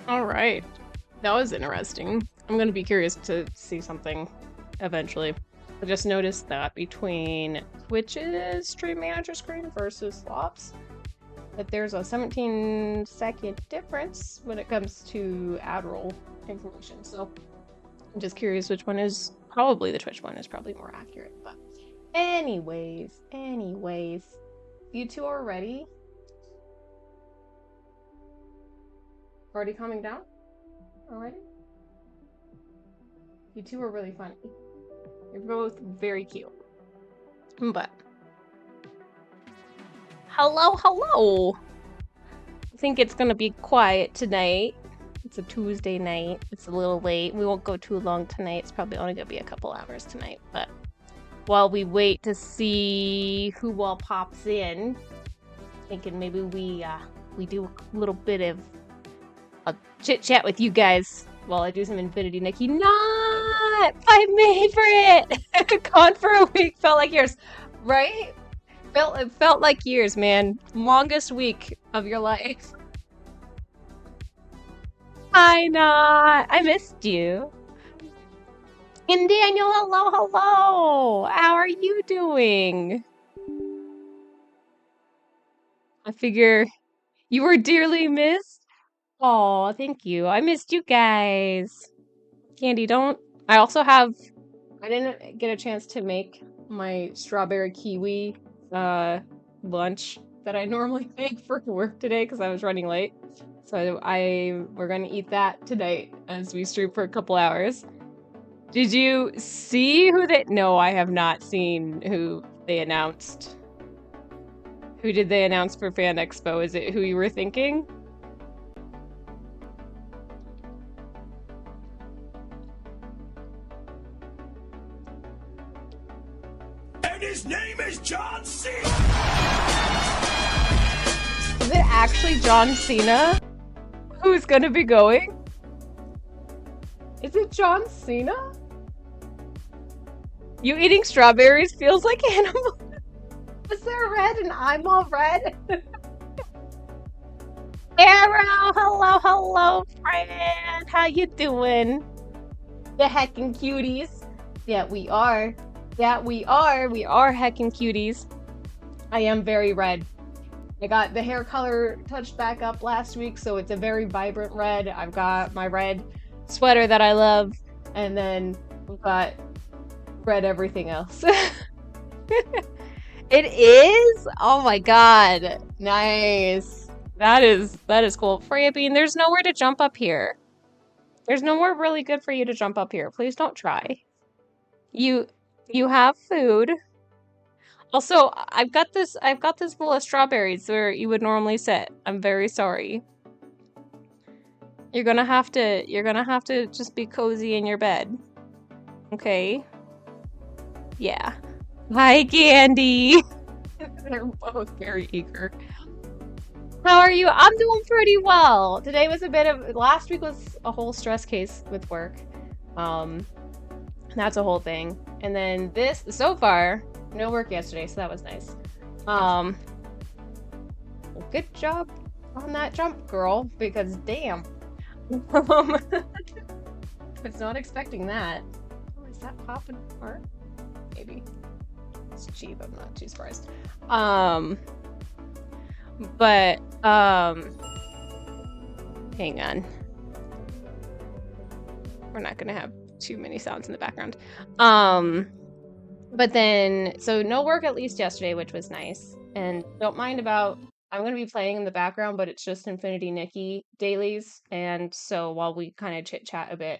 All right. That was interesting. I'm gonna be curious to see something eventually. I just noticed that between Twitch's Stream Manager screen versus Slops, that there's a 17-second difference when it comes to ad roll information. So I'm just curious which one is probably the Twitch one is probably more accurate. But anyways, you two are ready? Already coming down? Already? You two are really funny. You're both very cute. But hello. I think it's gonna be quiet tonight. It's a Tuesday night. It's a little late. We won't go too long tonight. It's probably only gonna be a couple hours tonight. But while we wait to see who all pops in, thinking maybe we do a little bit of a chit chat with you guys while I do some Infinity Nikki. Not my favorite. Gone for a week. Felt like years, right? It felt like years, man. Longest week of your life. Hi, not. I missed you. And Daniel, hello. How are you doing? I figure you were dearly missed. Oh, thank you. I missed you guys. Candy, don't. I also have. I didn't get a chance to make my strawberry kiwi lunch that I normally make for work today because I was running late. So we're gonna eat that tonight as we stream for a couple hours. Did you see who they? No, I have not seen who they announced. Who did they announce for Fan Expo? Is it who you were thinking? And his name is John Cena! Is it actually John Cena who's gonna be going? Is it John Cena? You eating strawberries feels like animal. Is there red and I'm all red? Arrow, hello, friend. How you doing? The heckin' cuties. Yeah, we are. We are heckin' cuties. I am very red. I got the hair color touched back up last week, so it's a very vibrant red. I've got my red sweater that I love, and then I've got red everything else. It is? Oh my god. Nice. That is cool. Freya Bean, there's nowhere to jump up here. There's nowhere really good for you to jump up here. Please don't try. You have food. Also, I've got this bowl of strawberries where you would normally sit. I'm very sorry. You're gonna have to just be cozy in your bed. Okay? Yeah. Hi, Candy. They're both very eager. How are you? I'm doing pretty well. Today was last week was a whole stress case with work. That's a whole thing. And then so far, no work yesterday, so that was nice. Good job on that jump, girl, because damn. I was not expecting that. Oh, is that popping apart? Maybe. It's cheap, I'm not too surprised. But, hang on. We're not gonna have too many sounds in the background. But then, so no work at least yesterday, which was nice. And don't mind about, I'm gonna be playing in the background, but it's just Infinity Nikki dailies. And so while we kind of chit chat a bit,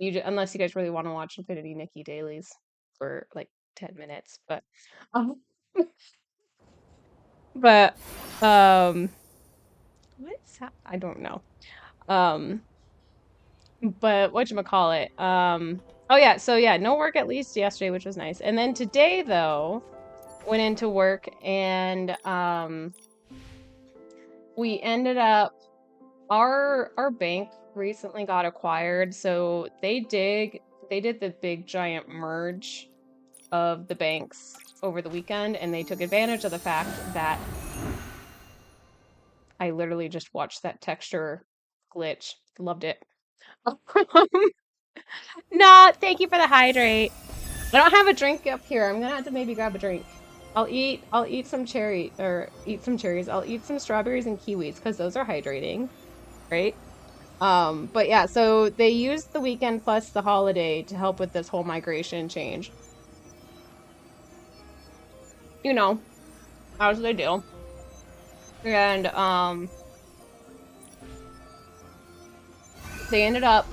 unless you guys really want to watch Infinity Nikki dailies for like 10 minutes, but but what's that? I don't know. But whatchamacallit? Oh yeah, so yeah, no work at least yesterday, which was nice. And then today though, went into work and we ended up our bank recently got acquired, so they did the big giant merge of the banks over the weekend, and they took advantage of the fact that I literally just watched that texture glitch. Loved it. No, thank you for the hydrate. I don't have a drink up here. I'm gonna have to maybe grab a drink. I'll eat some cherries. I'll eat some strawberries and kiwis because those are hydrating, right? But yeah, so they used the weekend plus the holiday to help with this whole migration change. You know, as they do. And they ended up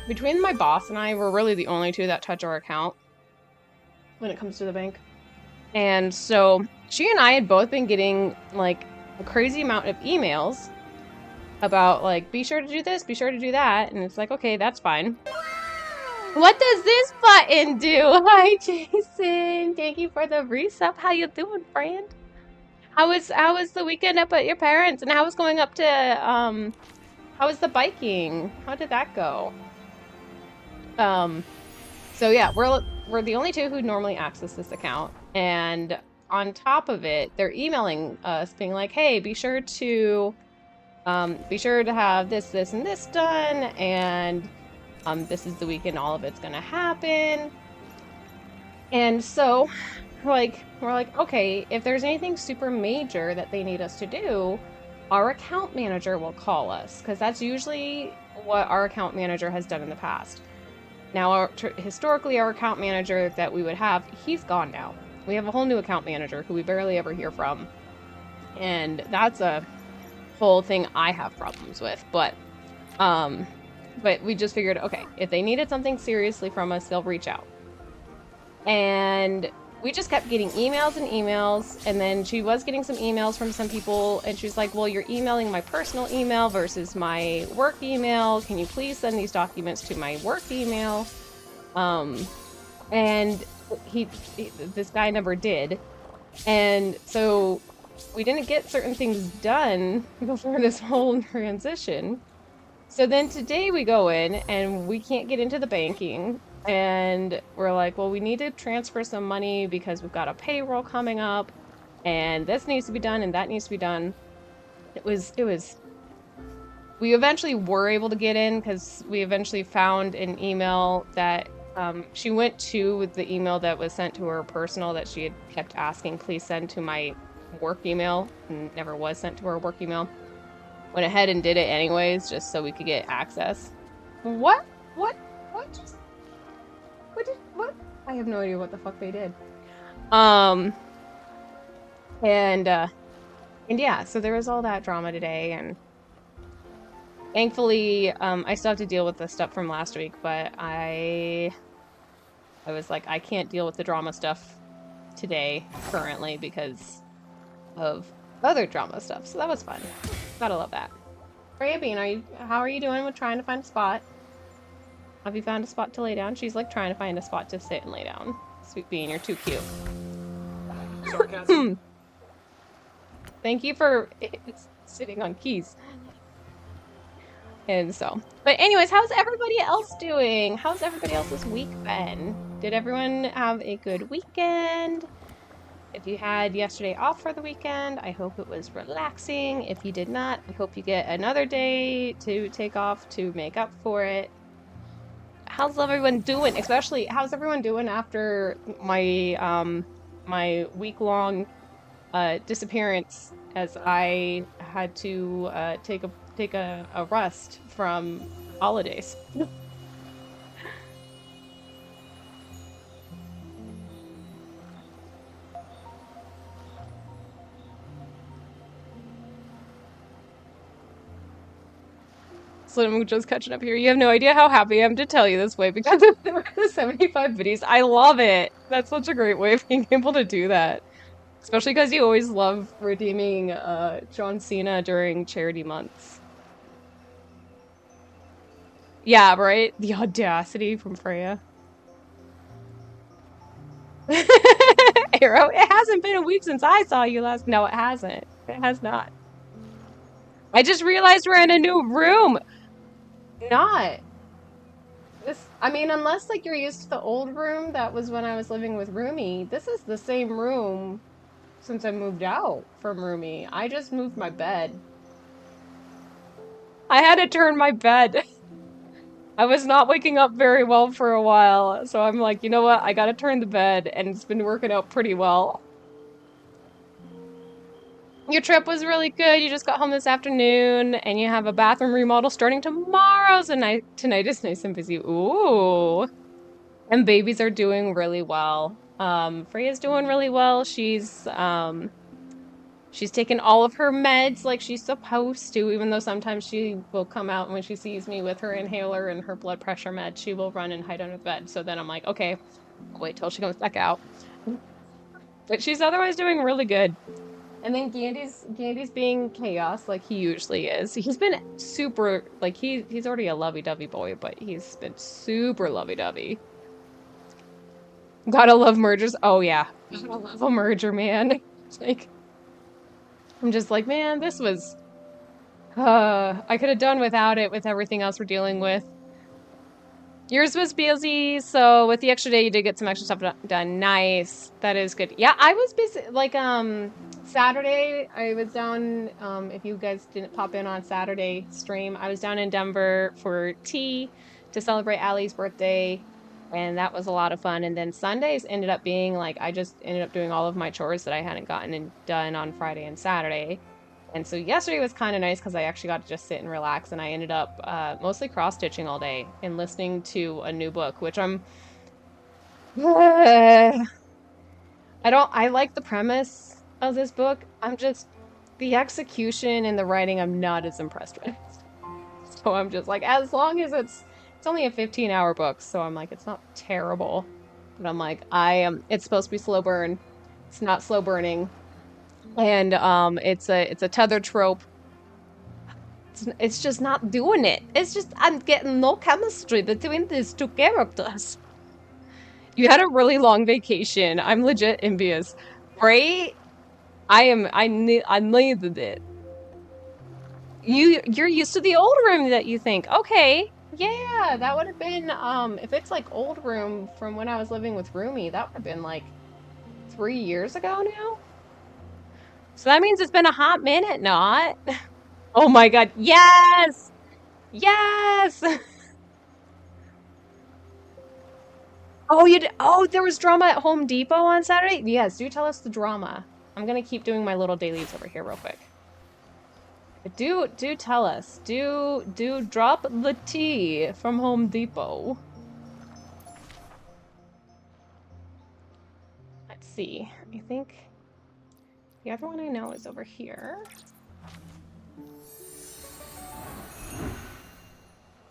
between my boss and I, we're really the only two that touch our account when it comes to the bank. And so she and I had both been getting like a crazy amount of emails about like, be sure to do this, be sure to do that. And it's like, okay, that's fine. What does this button do? Hi, Jason. Thank you for the resub. How you doing, friend? How was the weekend up at your parents? And how was going up to how was the biking? How did that go? So yeah, we're the only two who normally access this account, and on top of it, they're emailing us being like, "Hey, be sure to have this, this, and this done, and this is the weekend all of it's gonna happen." And so, we're like, okay, if there's anything super major that they need us to do, our account manager will call us, because that's usually what our account manager has done in the past. Now, historically, our account manager that we would have, he's gone now. We have a whole new account manager who we barely ever hear from. And that's a whole thing I have problems with. But we just figured, okay, if they needed something seriously from us, they'll reach out. And we just kept getting emails and emails. And then she was getting some emails from some people. And she was like, well, you're emailing my personal email versus my work email. Can you please send these documents to my work email? And this guy never did. And so we didn't get certain things done before this whole transition. So then today we go in and we can't get into the banking. And we're like, well, we need to transfer some money because we've got a payroll coming up, and this needs to be done and that needs to be done. We eventually were able to get in because we eventually found an email that she went to with the email that was sent to her personal that she had kept asking, please send to my work email, and never was sent to her work email. Went ahead and did it anyways, just so we could get access. What? I have no idea what the fuck they did. And yeah, so there was all that drama today, and thankfully, I still have to deal with the stuff from last week, but I was like, I can't deal with the drama stuff today, currently, because of other drama stuff, so that was fun. Gotta love that. Freya Bean, how are you doing with trying to find a spot? Have you found a spot to lay down? She's like trying to find a spot to sit and lay down. Sweet Bean, you're too cute. Sarcasm. Thank you for sitting on keys. And so, but anyways, how's everybody else doing? How's everybody else's week been? Did everyone have a good weekend? If you had yesterday off for the weekend, I hope it was relaxing. If you did not, I hope you get another day to take off to make up for it. How's everyone doing? Especially, how's everyone doing after my my week-long disappearance, as I had to take a rest from holidays? Slim just catching up here. You have no idea how happy I am to tell you this way because of the 75 biddies. I love it. That's such a great way of being able to do that. Especially because you always love redeeming John Cena during charity months. Yeah, right? The audacity from Freya. Arrow, it hasn't been a week since I saw you last. No, it hasn't. It has not. I just realized we're in a new room. Not. I mean, unless like you're used to the old room that was when I was living with Rumi, this is the same room since I moved out from Rumi. I just moved my bed. I had to turn my bed. I was not waking up very well for a while, so I'm like, you know what? I gotta turn the bed, and it's been working out pretty well. Your trip was really good. You just got home this afternoon, and you have a bathroom remodel starting tomorrow. So tonight is nice and busy. Ooh. And babies are doing really well. Freya's doing really well. She's taken all of her meds like she's supposed to, even though sometimes she will come out and when she sees me with her inhaler and her blood pressure med, she will run and hide under the bed. So then I'm like, okay, I'll wait till she comes back out. But she's otherwise doing really good. And then Gandy's being chaos like he usually is. He's been super like he's already a lovey-dovey boy, but he's been super lovey-dovey. Gotta love mergers. Oh yeah. Gotta love a merger, man. Like I'm just like, man, this was I could have done without it with everything else we're dealing with. Yours was busy, so with the extra day, you did get some extra stuff done. Nice. That is good. Yeah, I was busy. Like, Saturday, I was down, if you guys didn't pop in on Saturday stream, I was down in Denver for tea to celebrate Allie's birthday, and that was a lot of fun. And then Sundays ended up being like, I just ended up doing all of my chores that I hadn't gotten done on Friday and Saturday. And so yesterday was kind of nice because I actually got to just sit and relax, and I ended up mostly cross-stitching all day and listening to a new book, which I like the premise of this book. I'm just, the execution and the writing I'm not as impressed with. So I'm just like, as long as it's only a 15-hour book, so I'm like, it's not terrible. But I'm like, it's supposed to be slow burn. It's not slow burning. And it's a tether trope. It's just not doing it. It's just I'm getting no chemistry between these two characters. You had a really long vacation. I'm legit envious. Right? I needed it. You're used to the old room that you think. Okay. Yeah, that would have been if it's like old room from when I was living with Rumi, that would have been like 3 years ago now. So that means it's been a hot minute, not? Oh my God. Yes! Yes! Oh, there was drama at Home Depot on Saturday? Yes, do tell us the drama. I'm gonna keep doing my little dailies over here real quick. But do tell us. Do drop the tea from Home Depot. Let's see. I think the other one I know is over here.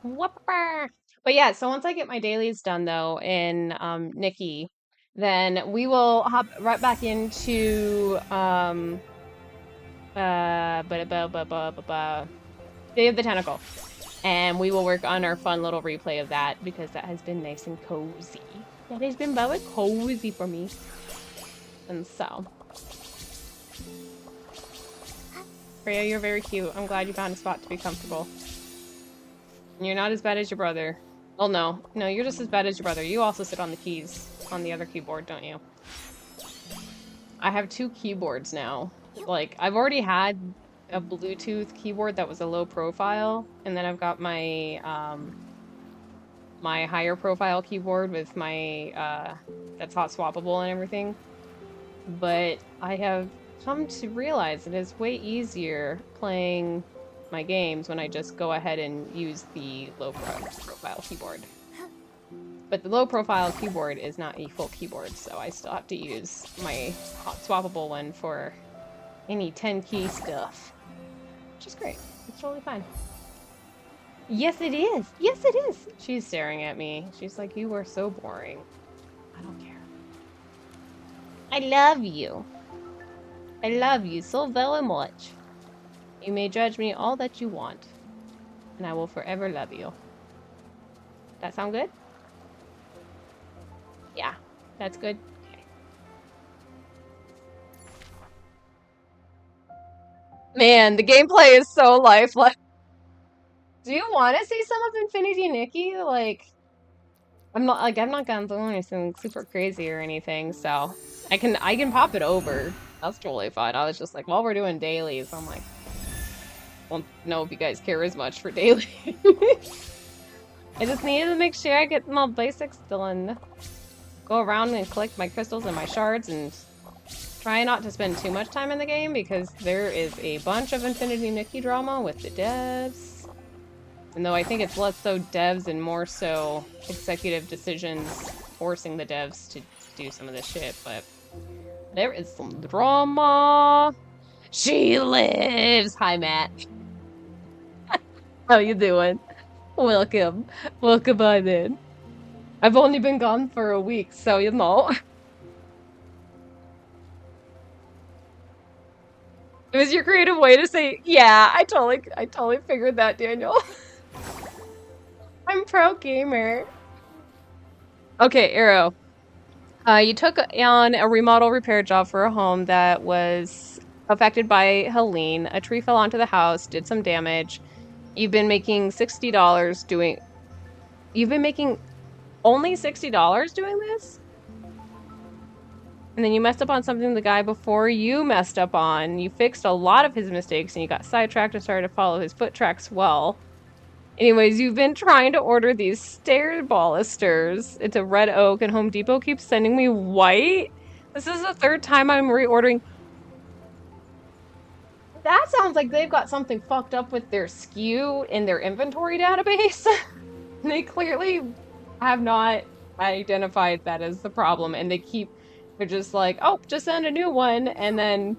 Whooper! But yeah, so once I get my dailies done though in Nikki, then we will hop right back into Day of the Tentacle. And we will work on our fun little replay of that because that has been nice and cozy. That has been very cozy for me. And so. Freya, you're very cute. I'm glad you found a spot to be comfortable. And you're not as bad as your brother. Well, no. No, you're just as bad as your brother. You also sit on the keys on the other keyboard, don't you? I have 2 keyboards now. Like, I've already had a Bluetooth keyboard that was a low profile, and then I've got my my higher profile keyboard with my that's hot swappable and everything. But I have come to realize it is way easier playing my games when I just go ahead and use the low profile keyboard. But the low profile keyboard is not a full keyboard, so I still have to use my hot swappable one for any 10 key stuff. Which is great. It's totally fine. Yes, it is. Yes, it is. She's staring at me. She's like, you are so boring. I don't care. I love you. I love you so very much. You may judge me all that you want, and I will forever love you. That sound good? Yeah, that's good. Okay. Man, the gameplay is so lifelike. Do you want to see some of Infinity Nikki? Like, I'm not gonna do anything super crazy or anything, so I can pop it over. That's totally fine. I was just like, while we're doing dailies, I'm like, don't know if you guys care as much for daily. I just needed to make sure I get my basics done. Go around and collect my crystals and my shards and try not to spend too much time in the game because there is a bunch of Infinity Nikki drama with the devs. And though I think it's less so devs and more so executive decisions forcing the devs to do some of this shit, but there is some drama. She lives! Hi, Matt. How you doing? Welcome. Welcome by then. I've only been gone for a week, so you know. It was your creative way to say, yeah, I totally figured that, Daniel. I'm pro gamer. Okay, Arrow. You took on a remodel repair job for a home that was affected by Helene. A tree fell onto the house, did some damage. You've been making $60 doing. You've been making only $60 doing this? And then you messed up on something the guy before you messed up on. You fixed a lot of his mistakes and you got sidetracked and started to follow his foot tracks well. Anyways, you've been trying to order these stair balusters. It's a red oak and Home Depot keeps sending me white. This is the third time I'm reordering. That sounds like they've got something fucked up with their SKU in their inventory database. They clearly have not identified that as the problem, and they're just like, oh, just send a new one, and then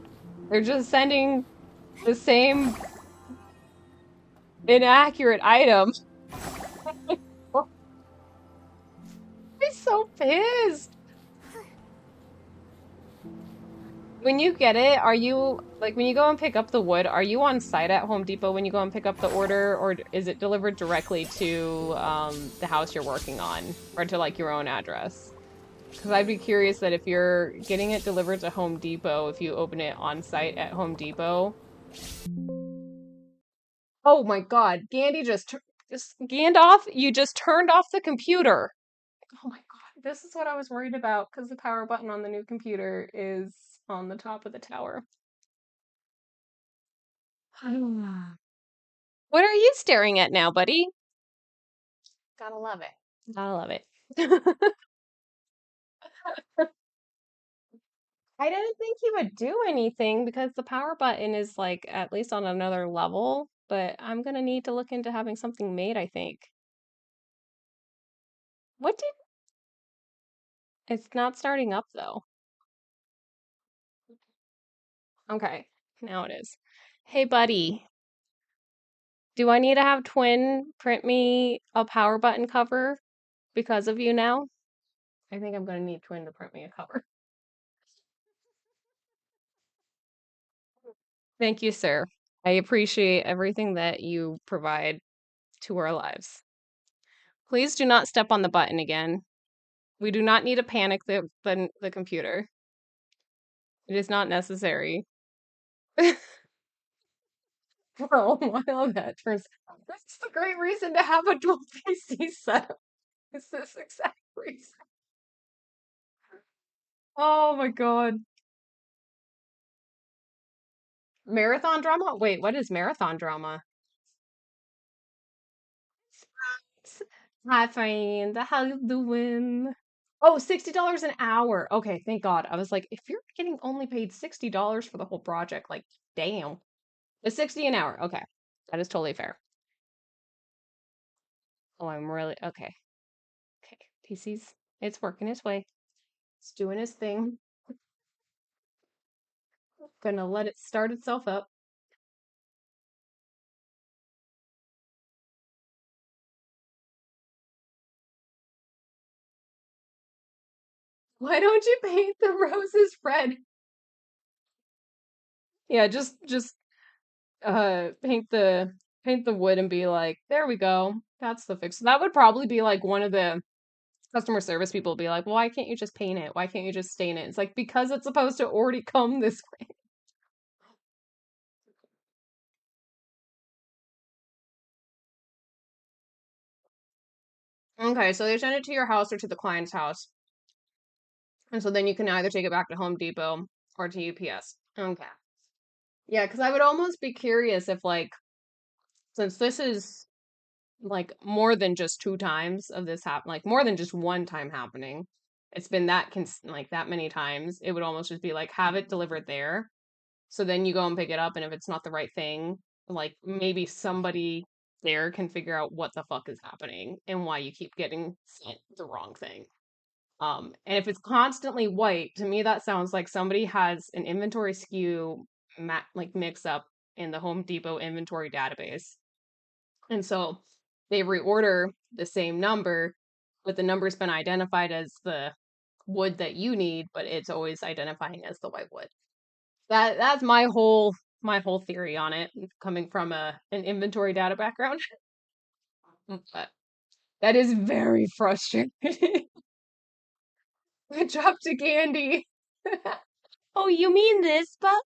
they're just sending the same inaccurate item. I'm so pissed. When you get it, are you like when you go and pick up the wood, are you on site at Home Depot when you go and pick up the order, or is it delivered directly to the house you're working on, or to like your own address? Because I'd be curious that if you're getting it delivered to Home Depot, if you open it on site at Home Depot. Oh my God, just Gandalf, you just turned off the computer. Oh my God, this is what I was worried about because the power button on the new computer is on the top of the tower. What are you staring at now, buddy? Gotta love it. Gotta love it. I didn't think he would do anything because the power button is like at least on another level, but I'm gonna need to look into having something made, I think. What did It's not starting up though. Okay, now it is. Hey, buddy, do I need to have Twin print me a power button cover because of you now? I think I'm gonna need Twin to print me a cover. Thank you, sir. I appreciate everything that you provide to our lives. Please do not step on the button again. We do not need to panic the computer. It is not necessary. Oh, wow, that turns. This is a great reason to have a dual PC setup. Is this exact reason? Oh my God. Marathon drama? Wait, what is marathon drama? Hi, friend. How you doing? Oh, $60 an hour. Okay, thank God. I was like, if you're getting only paid $60 for the whole project, like, damn. It's 60 an hour. Okay. That is totally fair. Oh, I'm really okay. Okay. PC's it's working its way. It's doing its thing. Gonna let it start itself up. Why don't you paint the roses red? Yeah, just paint the wood and be like, there we go. That's the fix. That would probably be like one of the customer service people be like, well, why can't you just paint it? Why can't you just stain it? It's like because it's supposed to already come this way. Okay, so they send it to your house or to the client's house. And so then you can either take it back to Home Depot or to UPS. Okay. Yeah, because I would almost be curious if like since this is like more than just 2 times of this happen, like more than just one time happening. It's been like that many times. It would almost just be like have it delivered there. So then you go and pick it up, and if it's not the right thing, like maybe somebody there can figure out what the fuck is happening and why you keep getting sent the wrong thing. And if it's constantly white, to me that sounds like somebody has an inventory SKU like mix up in the Home Depot inventory database. And so they reorder the same number, but the number's been identified as the wood that you need, but it's always identifying as the white wood. That's my whole theory on it, coming from an inventory data background. But that is very frustrating. I dropped a candy. Oh, you mean this button?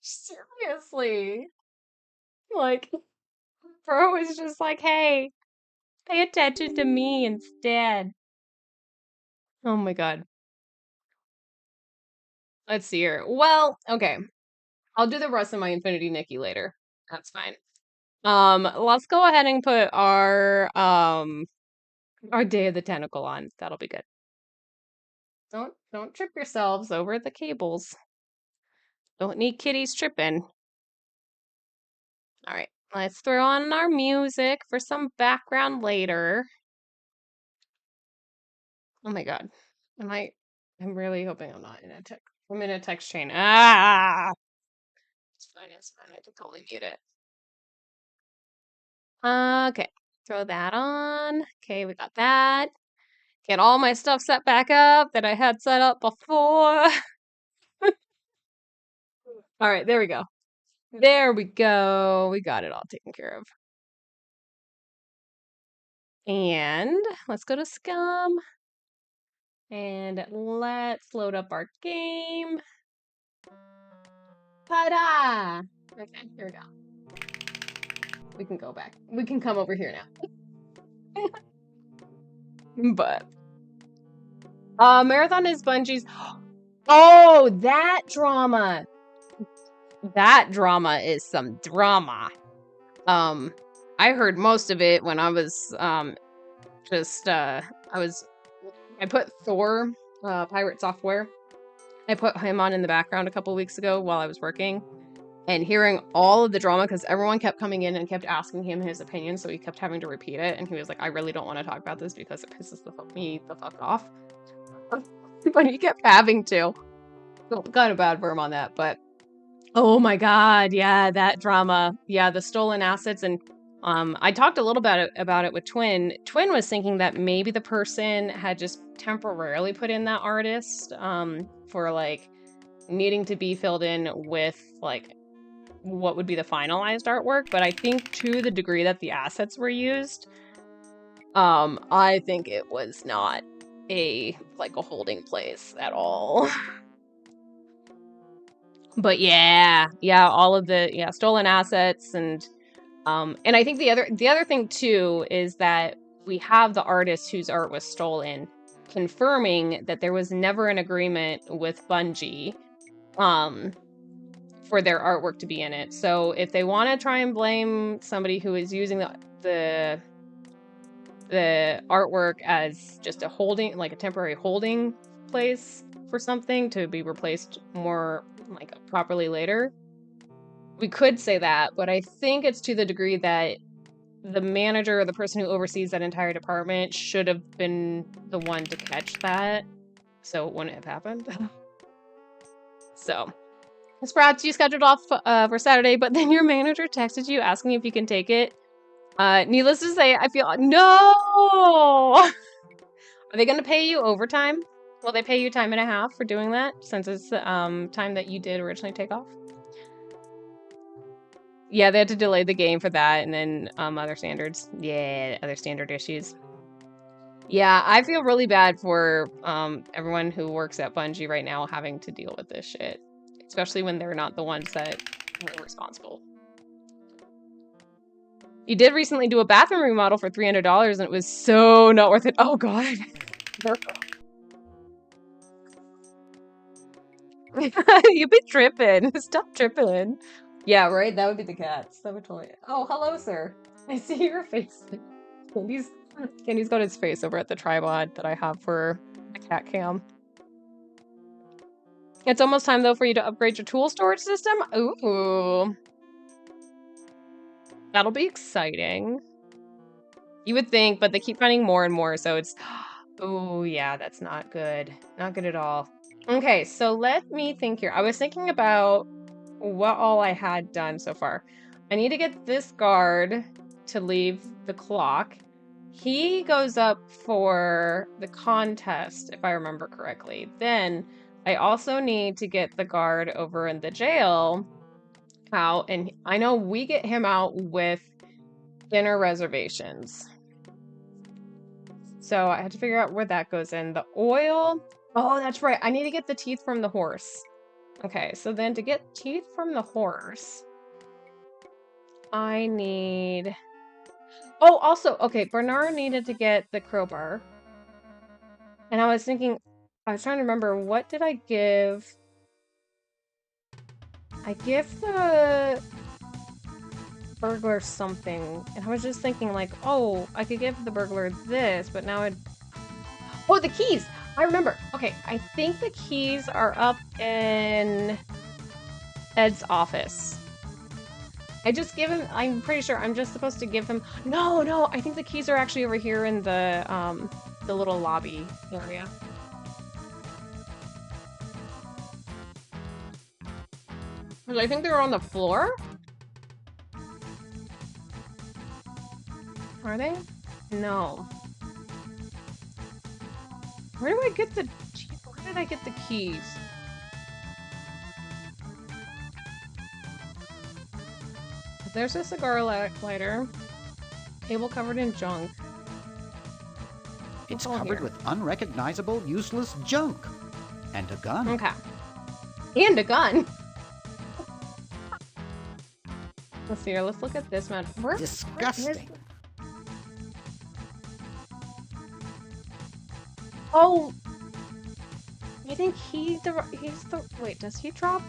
Seriously. Like, bro is just like, hey, pay attention to me instead. Oh my god. Let's see here. Well, okay. I'll do the rest of my Infinity Nikki later. That's fine. Let's go ahead and put our Day of the Tentacle on. That'll be good. Don't trip yourselves over the cables. Don't need kitties tripping. All right, let's throw on our music for some background later. Oh my god. I'm really hoping I'm not in a text. I'm in a text chain. Ah! It's fine, it's fine. I can totally mute it. Okay, throw that on. Okay, we got that. Get all my stuff set back up that I had set up before. All right, there we go. There we go. We got it all taken care of. And let's go to Scum. And let's load up our game. Ta-da! Okay, here we go. We can go back. We can come over here now. But Marathon is Bungie's. Oh, that drama. That drama is some drama. I heard most of it when I was I put Thor Pirate Software. I put him on in the background a couple weeks ago while I was working, and hearing all of the drama because everyone kept coming in and kept asking him his opinion, so he kept having to repeat it, and he was like, I really don't want to talk about this because it pisses me the fuck off. But he kept having to. So, kind of bad for him on that, but oh my god, yeah, that drama. Yeah, the stolen assets. And I talked a little about it with Twin. Twin was thinking that maybe the person had just temporarily put in that artist for like needing to be filled in with like what would be the finalized artwork, but I think to the degree that the assets were used, I think it was not a holding place at all. But yeah, all of the stolen assets. And I think the other thing too is that we have the artist whose art was stolen confirming that there was never an agreement with Bungie for their artwork to be in it. So if they want to try and blame somebody who is using the artwork as just a temporary holding place for something to be replaced more properly later, we could say that, but I think it's to the degree that the manager or the person who oversees that entire department should have been the one to catch that, so it wouldn't have happened. So, Sprouts, you scheduled off for Saturday, but then your manager texted you asking if you can take it. Needless to say, I feel no. Are they going to pay you overtime? Will they pay you time and a half for doing that, since it's time that you did originally take off? Yeah, they had to delay the game for that, and then other standards. Yeah, other standard issues. Yeah, I feel really bad for everyone who works at Bungie right now having to deal with this shit, especially when they're not the ones that are responsible. You did recently do a bathroom remodel for $300, and it was so not worth it. Oh god. You've been tripping. Stop tripping. Yeah, right? That would be the cats. That would totally. Oh, hello, sir. I see your face. Candy's got his face over at the tripod that I have for the cat cam. It's almost time, though, for you to upgrade your tool storage system. Ooh. That'll be exciting. You would think, but they keep finding more and more, so it's... Oh, yeah, that's not good. Not good at all. Okay, so let me think here. I was thinking about what all I had done so far. I need to get this guard to leave the clock. He goes up for the contest, if I remember correctly. Then I also need to get the guard over in the jail out, and I know we get him out with dinner reservations. So I had to figure out where that goes in. The oil. Oh, that's right. I need to get the teeth from the horse. Okay, so then to get teeth from the horse, I need... Oh, also, okay, Bernard needed to get the crowbar. And I was thinking, I was trying to remember, what did I give? I give the burglar something. And I was just thinking, like, oh, I could give the burglar this, but now I'd... Oh, the keys! I remember. Okay, I think the keys are up in Ed's office. I just give him, I'm pretty sure I'm just supposed to give him, no, I think the keys are actually over here in the little lobby area. Because I think they were on the floor? Are they? No. Where do I get the, where did I get the keys? There's a cigar lighter. Table covered in junk. It's covered with unrecognizable, useless junk. And a gun. Okay. And a gun. Let's see here. Let's look at this man. Disgusting. Oh, I think he's the. Wait, does he drop?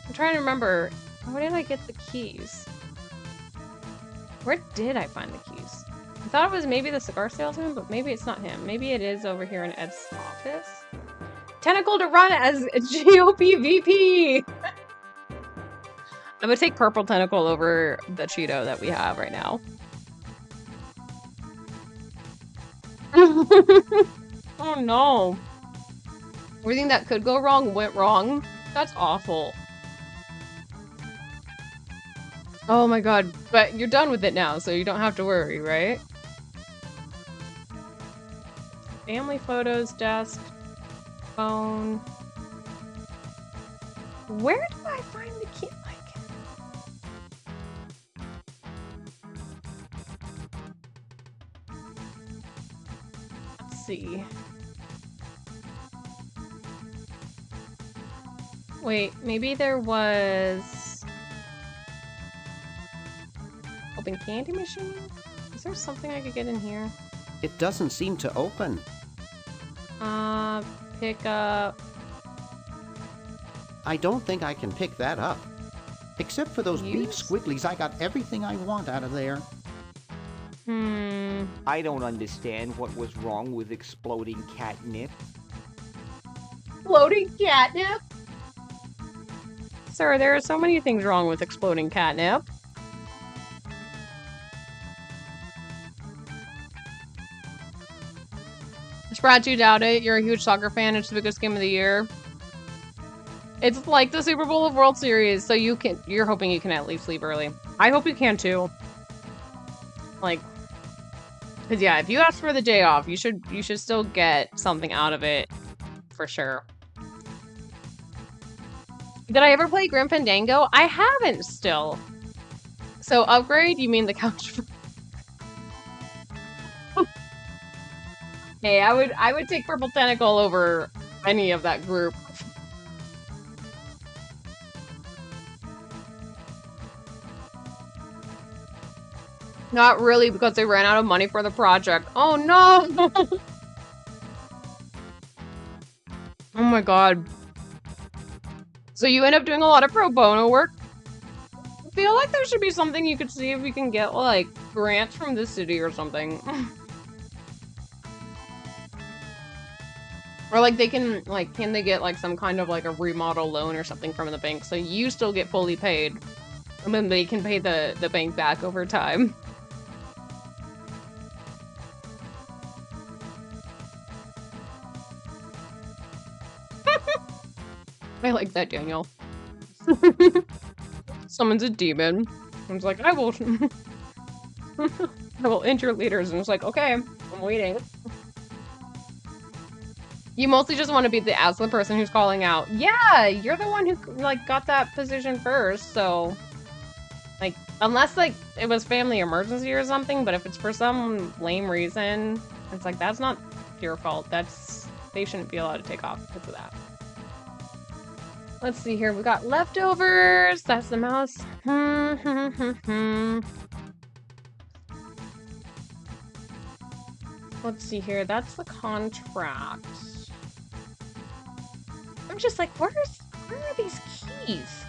I'm trying to remember. Where did I get the keys? Where did I find the keys? I thought it was maybe the cigar salesman, but maybe it's not him. Maybe it is over here in Ed's office. Tentacle to run as GOP VP! I'm gonna take Purple Tentacle over the Cheeto that we have right now. Oh no. Everything that could go wrong went wrong. That's awful. Oh my god, but you're done with it now, so you don't have to worry, right? Family photos, desk, phone. Where do I find the key? Let's see. Wait, maybe there was... Open candy machine? Is there something I could get in here? It doesn't seem to open. Pick up... I don't think I can pick that up. Except for those beef squigglies, I got everything I want out of there. I don't understand what was wrong with exploding catnip. Exploding catnip? Sir, there are so many things wrong with exploding catnip. Sprat, you doubt it. You're a huge soccer fan. It's the biggest game of the year. It's like the Super Bowl of World Series, so you're hoping you can at least sleep early. I hope you can too. Like, because yeah, if you ask for the day off, you should still get something out of it for sure. Did I ever play Grim Fandango? I haven't still. So upgrade? You mean the couch? Hey, I would take Purple Tentacle over any of that group. Not really, because they ran out of money for the project. Oh no! my god. So you end up doing a lot of pro bono work? I feel like there should be something you could see if we can get, like, grants from the city or something. Or, like, they can, like, can they get, like, some kind of, like, a remodel loan or something from the bank so you still get fully paid. And then they can pay the bank back over time. I like that, Daniel. Summons a demon. I was like, I will... I will enter leaders. And it's like, okay, I'm waiting. You mostly just want to be the Asla person who's calling out. Yeah, you're the one who, like, got that position first, so... Like, unless, like, it was family emergency or something, but if it's for some lame reason, it's like, that's not your fault. That's... They shouldn't be allowed to take off because of that. Let's see here. We got leftovers. That's the mouse. Let's see here. That's the contract. I'm just like, where are these keys?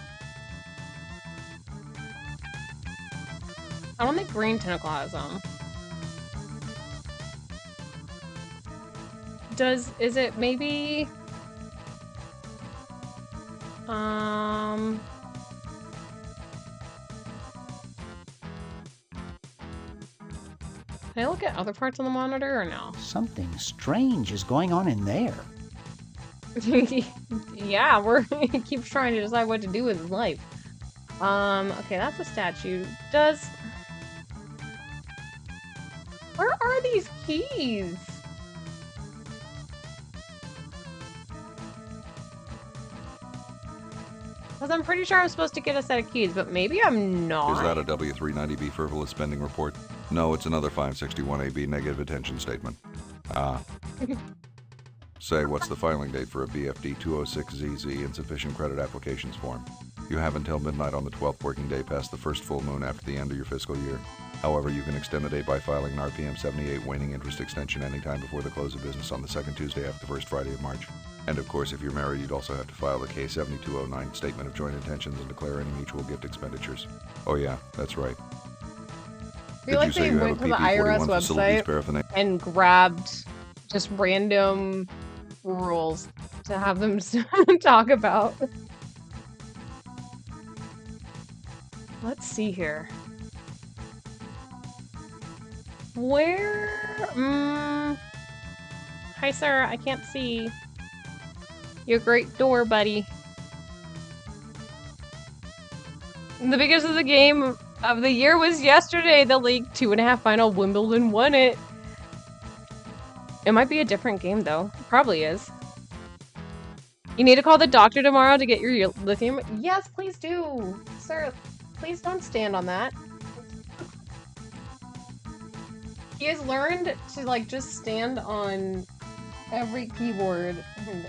I don't think Green Tentacle has them. Is it maybe... Can I look at other parts on the monitor or no? Something strange is going on in there. Yeah, he keeps trying to decide what to do with his life. Okay, that's a statue. Where are these keys? Because I'm pretty sure I'm supposed to get a set of keys, but maybe I'm not. Is that a W390B frivolous spending report? No, it's another 561AB negative attention statement. Ah. Say, what's the filing date for a BFD 206ZZ insufficient credit applications form? You have until midnight on the 12th working day past the first full moon after the end of your fiscal year. However, you can extend the date by filing an RPM 78 waning interest extension anytime before the close of business on the second Tuesday after the first Friday of March. And of course, if you're married, you'd also have to file the K7209 Statement of Joint Intentions and declare any mutual gift expenditures. Oh yeah, that's right. I feel like they went to the IRS website and grabbed just random rules to have them talk about. Let's see here. Where? Hi, sir. I can't see your great door, buddy. The biggest of the game of the year was yesterday. The League 2.5 final. Wimbledon won it. It might be a different game, though. Probably is. You need to call the doctor tomorrow to get your lithium. Yes, please do. Sir, please don't stand on that. He has learned to, like, just stand on every keyboard. And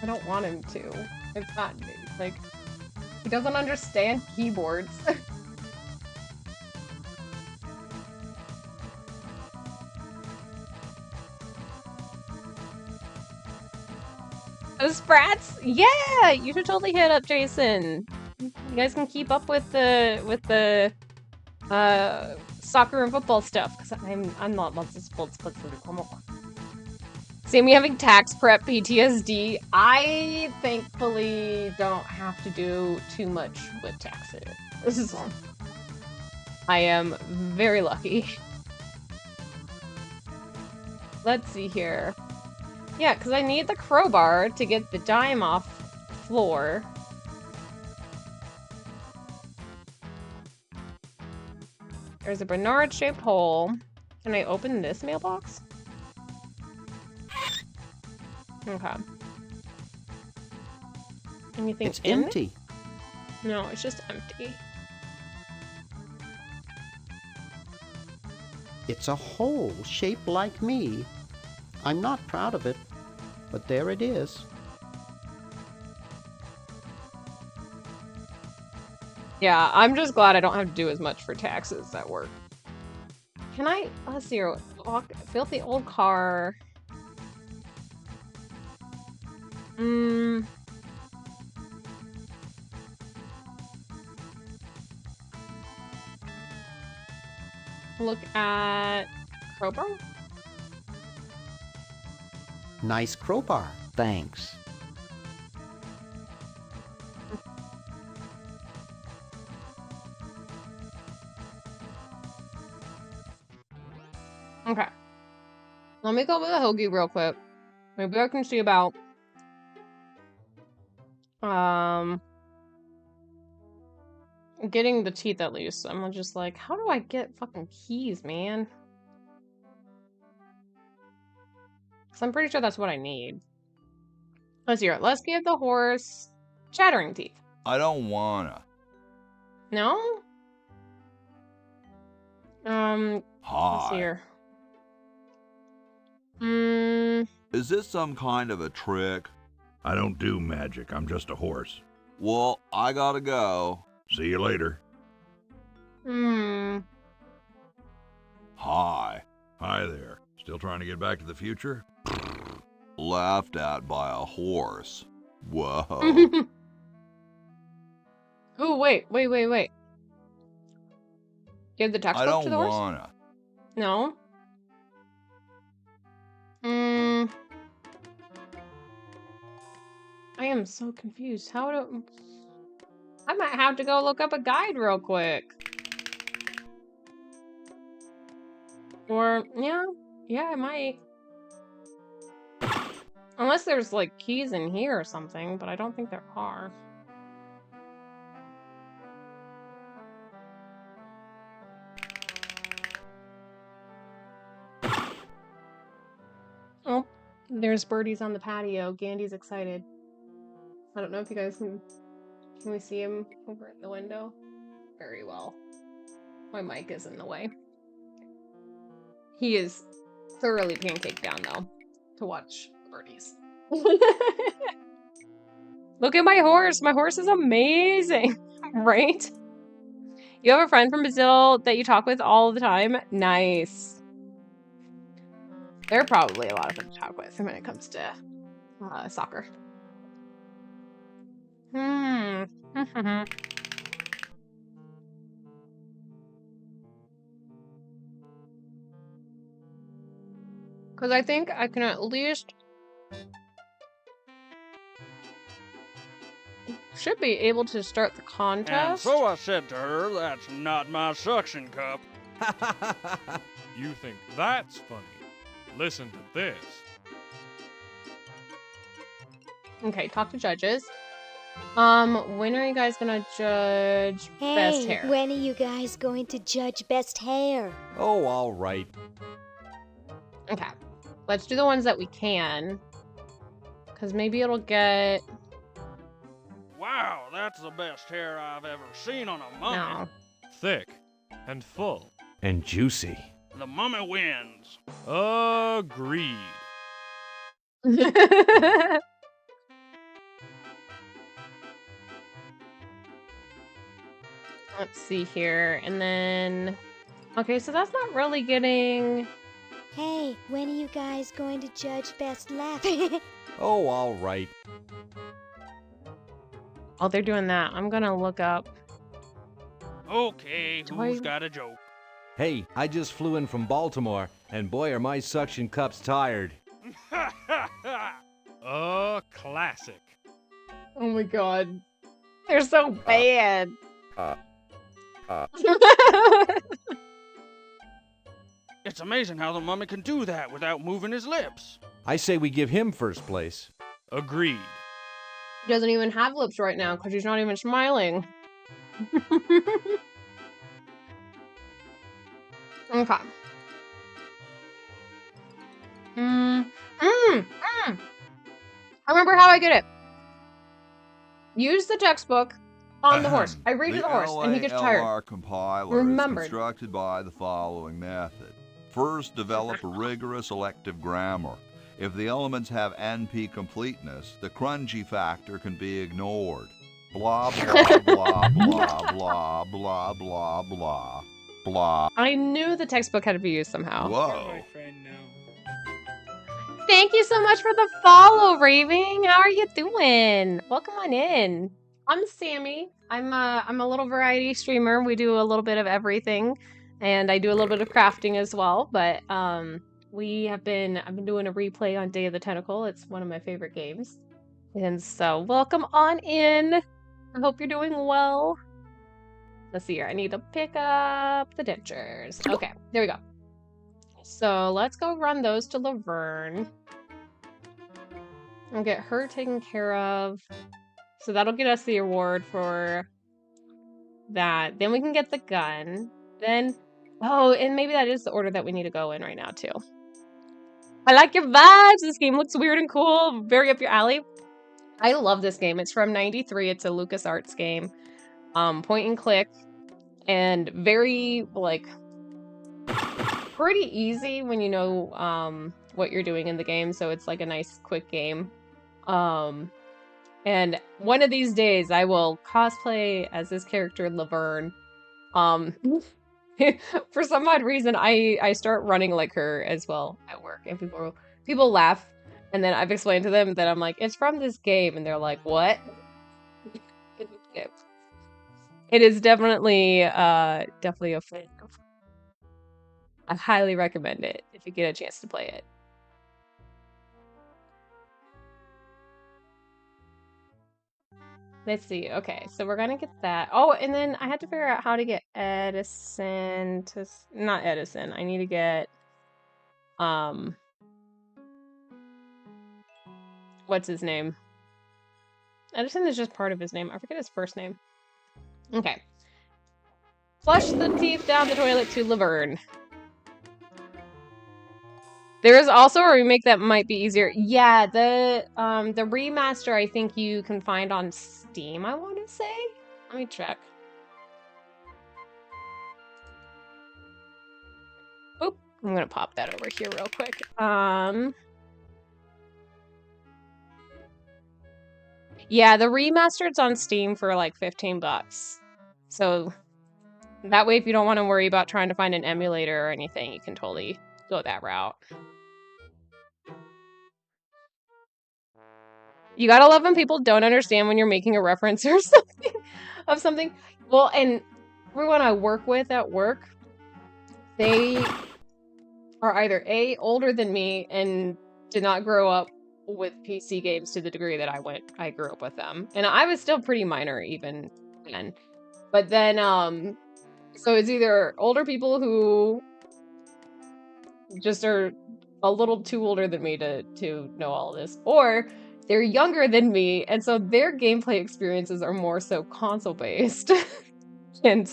I don't want him to. It's not, like, he doesn't understand keyboards. Those sprats? Yeah! You should totally hit up Jason. You guys can keep up with the soccer and football stuff, because I'm not lots of sports. See me having tax prep PTSD. I thankfully don't have to do too much with taxes. I am very lucky. Let's see here. Yeah, because I need the crowbar to get the dime off the floor. There's a Bernard-shaped hole. Can I open this mailbox? Okay. Anything It's in empty. it? No, it's just empty. It's a hole shaped like me. I'm not proud of it, but there it is. Yeah, I'm just glad I don't have to do as much for taxes at work. Can I, let's see here, filthy old car. Look at crowbar. Nice crowbar. Thanks. Okay. Let me go with a hoagie real quick. Maybe I can see about getting the teeth at least. I'm just like, how do I get fucking keys, man? Because I'm pretty sure that's what I need. Let's hear it. Let's give the horse chattering teeth. I don't wanna. No? Let's see Hi. here. Is this some kind of a trick? I don't do magic. I'm just a horse. Well, I gotta go. See you later. Hi. Hi there. Still trying to get back to the future? Laughed at by a horse. Whoa. Oh, wait. Give the textbook I don't to the horse? wanna. No. I am so confused. How do... I might have to go look up a guide real quick. Or, yeah, I might. Unless there's, like, keys in here or something, but I don't think there are. Oh, there's birdies on the patio. Gandy's excited. I don't know if you guys can we see him over at the window? Very well. My mic is in the way. He is thoroughly pancaked down, though, to watch the birdies. Look at my horse! My horse is amazing! Right? You have a friend from Brazil that you talk with all the time? Nice. There are probably a lot of them to talk with when it comes to soccer. Because I think I can at least... should be able to start the contest. And so I said to her, that's not my suction cup. You think that's funny? Listen to this. Okay, talk to judges. When are you guys gonna judge best hair? Hey, when are you guys going to judge best hair? Oh, all right. Okay, let's do the ones that we can. Because maybe it'll get... Wow, that's the best hair I've ever seen on a mummy. No. Thick and full. And juicy. The mummy wins. Agreed. Let's see here, and then... okay, so that's not really getting... Hey, when are you guys going to judge best laugh? Oh, all right. While they're doing that, I'm gonna look up... Okay, who's got a joke? Hey, I just flew in from Baltimore, and boy are my suction cups tired. A classic. Oh my god. They're so bad. It's amazing how the mummy can do that without moving his lips. I say we give him first place. Agreed. He doesn't even have lips right now because he's not even smiling. Okay. I remember how I get it. Use the textbook on the horse. I read to the horse, and he gets tired. LALR compiler Remembered. is constructed by the following method. First, develop a rigorous elective grammar. If the elements have NP completeness, the crunchy factor can be ignored. Blah, blah, blah, blah, blah, blah, blah, blah, blah. I knew the textbook had to be used somehow. Whoa. Thank you so much for the follow, Raving. How are you doing? Welcome on in. I'm Sammy. I'm a little variety streamer. We do a little bit of everything, and I do a little bit of crafting as well. But I've been doing a replay on Day of the Tentacle. It's one of my favorite games, and so welcome on in. I hope you're doing well. Let's see here. I need to pick up the dentures. Okay, there we go. So let's go run those to Laverne. I'll get her taken care of. So that'll get us the award for that. Then we can get the gun. Then, oh, and maybe that is the order that we need to go in right now, too. I like your vibes! This game looks weird and cool. Very up your alley. I love this game. It's from '93. It's a LucasArts game. Point and click. And very, like, pretty easy when you know what you're doing in the game. So it's like a nice, quick game. And one of these days I will cosplay as this character, Laverne. For some odd reason, I start running like her as well at work, and people laugh, and then I've explained to them that I'm like, it's from this game, and they're like, what? It is definitely a fun. I highly recommend it if you get a chance to play it. Let's see. Okay, so we're gonna get that. Oh, and then I had to figure out how to get Edison to... Not Edison. I need to get... What's his name? Edison is just part of his name. I forget his first name. Okay. Flush the teeth down the toilet to Laverne. There is also a remake that might be easier. Yeah, the remaster I think you can find on Steam, I want to say. Let me check. Oop, I'm gonna pop that over here real quick. Yeah, the remastered's on Steam for like 15 bucks. So that way if you don't want to worry about trying to find an emulator or anything, you can totally go that route. You gotta love when people don't understand when you're making a reference or something of something. Well, and everyone I work with at work, they are either A, older than me and did not grow up with PC games to the degree that I grew up with them. And I was still pretty minor even then. But then, so it's either older people who just are a little too older than me to know all this, or they're younger than me, and so their gameplay experiences are more so console-based. And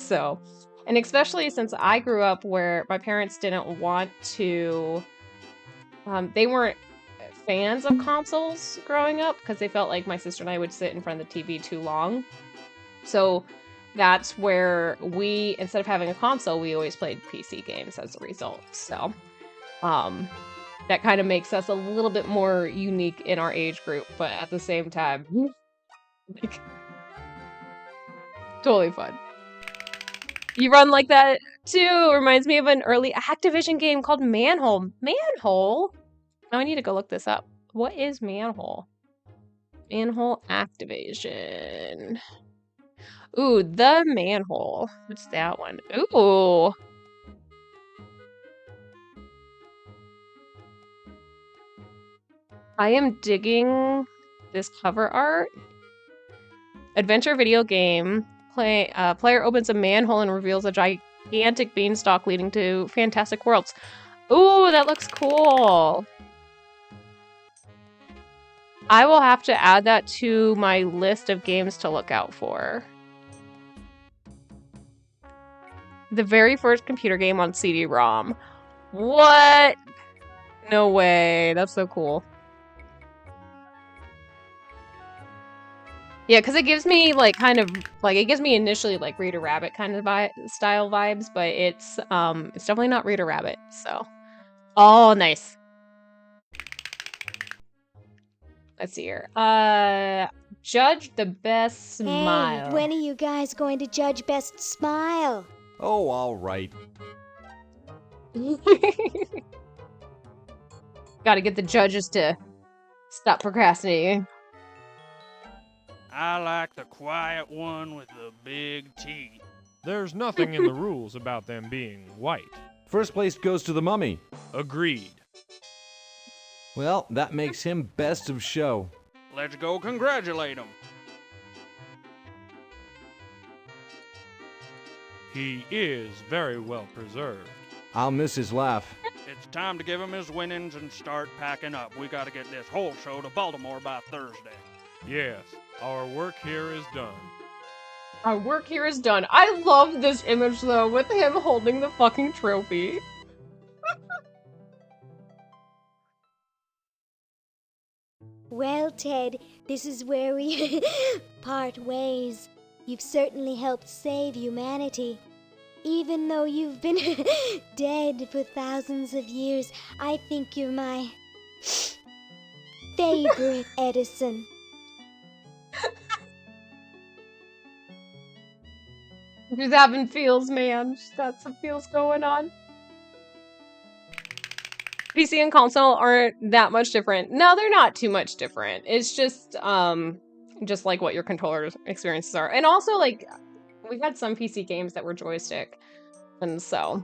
especially since I grew up where my parents didn't want to... they weren't fans of consoles growing up, because they felt like my sister and I would sit in front of the TV too long. So that's where we, instead of having a console, we always played PC games as a result. So, that kind of makes us a little bit more unique in our age group, but at the same time, like, totally fun. You run like that too. Reminds me of an early Activision game called Manhole. Manhole? Now I need to go look this up. What is Manhole? Manhole Activision. Ooh, the Manhole. What's that one? Ooh. I am digging this cover art. Adventure video game. Player opens a manhole and reveals a gigantic beanstalk leading to fantastic worlds. Ooh, that looks cool. I will have to add that to my list of games to look out for. The very first computer game on CD-ROM. What? No way. That's so cool. Yeah, because it gives me, like, kind of, like, it gives me initially, like, Rita Rabbit kind of style vibes, but it's definitely not Rita Rabbit, so. Oh, nice. Let's see here. Judge the best smile. Hey, when are you guys going to judge best smile? Oh, all right. Gotta get the judges to stop procrastinating. I like the quiet one with the big teeth. There's nothing in the rules about them being white. First place goes to the mummy. Agreed. Well, that makes him best of show. Let's go congratulate him. He is very well preserved. I'll miss his laugh. It's time to give him his winnings and start packing up. We gotta get this whole show to Baltimore by Thursday. Yes, our work here is done. Our work here is done. I love this image though, with him holding the fucking trophy. Well, Ted, this is where we part ways. You've certainly helped save humanity. Even though you've been dead for thousands of years, I think you're my favorite Edison. She's having feels, man. She's got some feels going on. PC and console aren't that much different. No, they're not too much different. It's just like what your controller experiences are. And also, like, we had some PC games that were joystick. And so...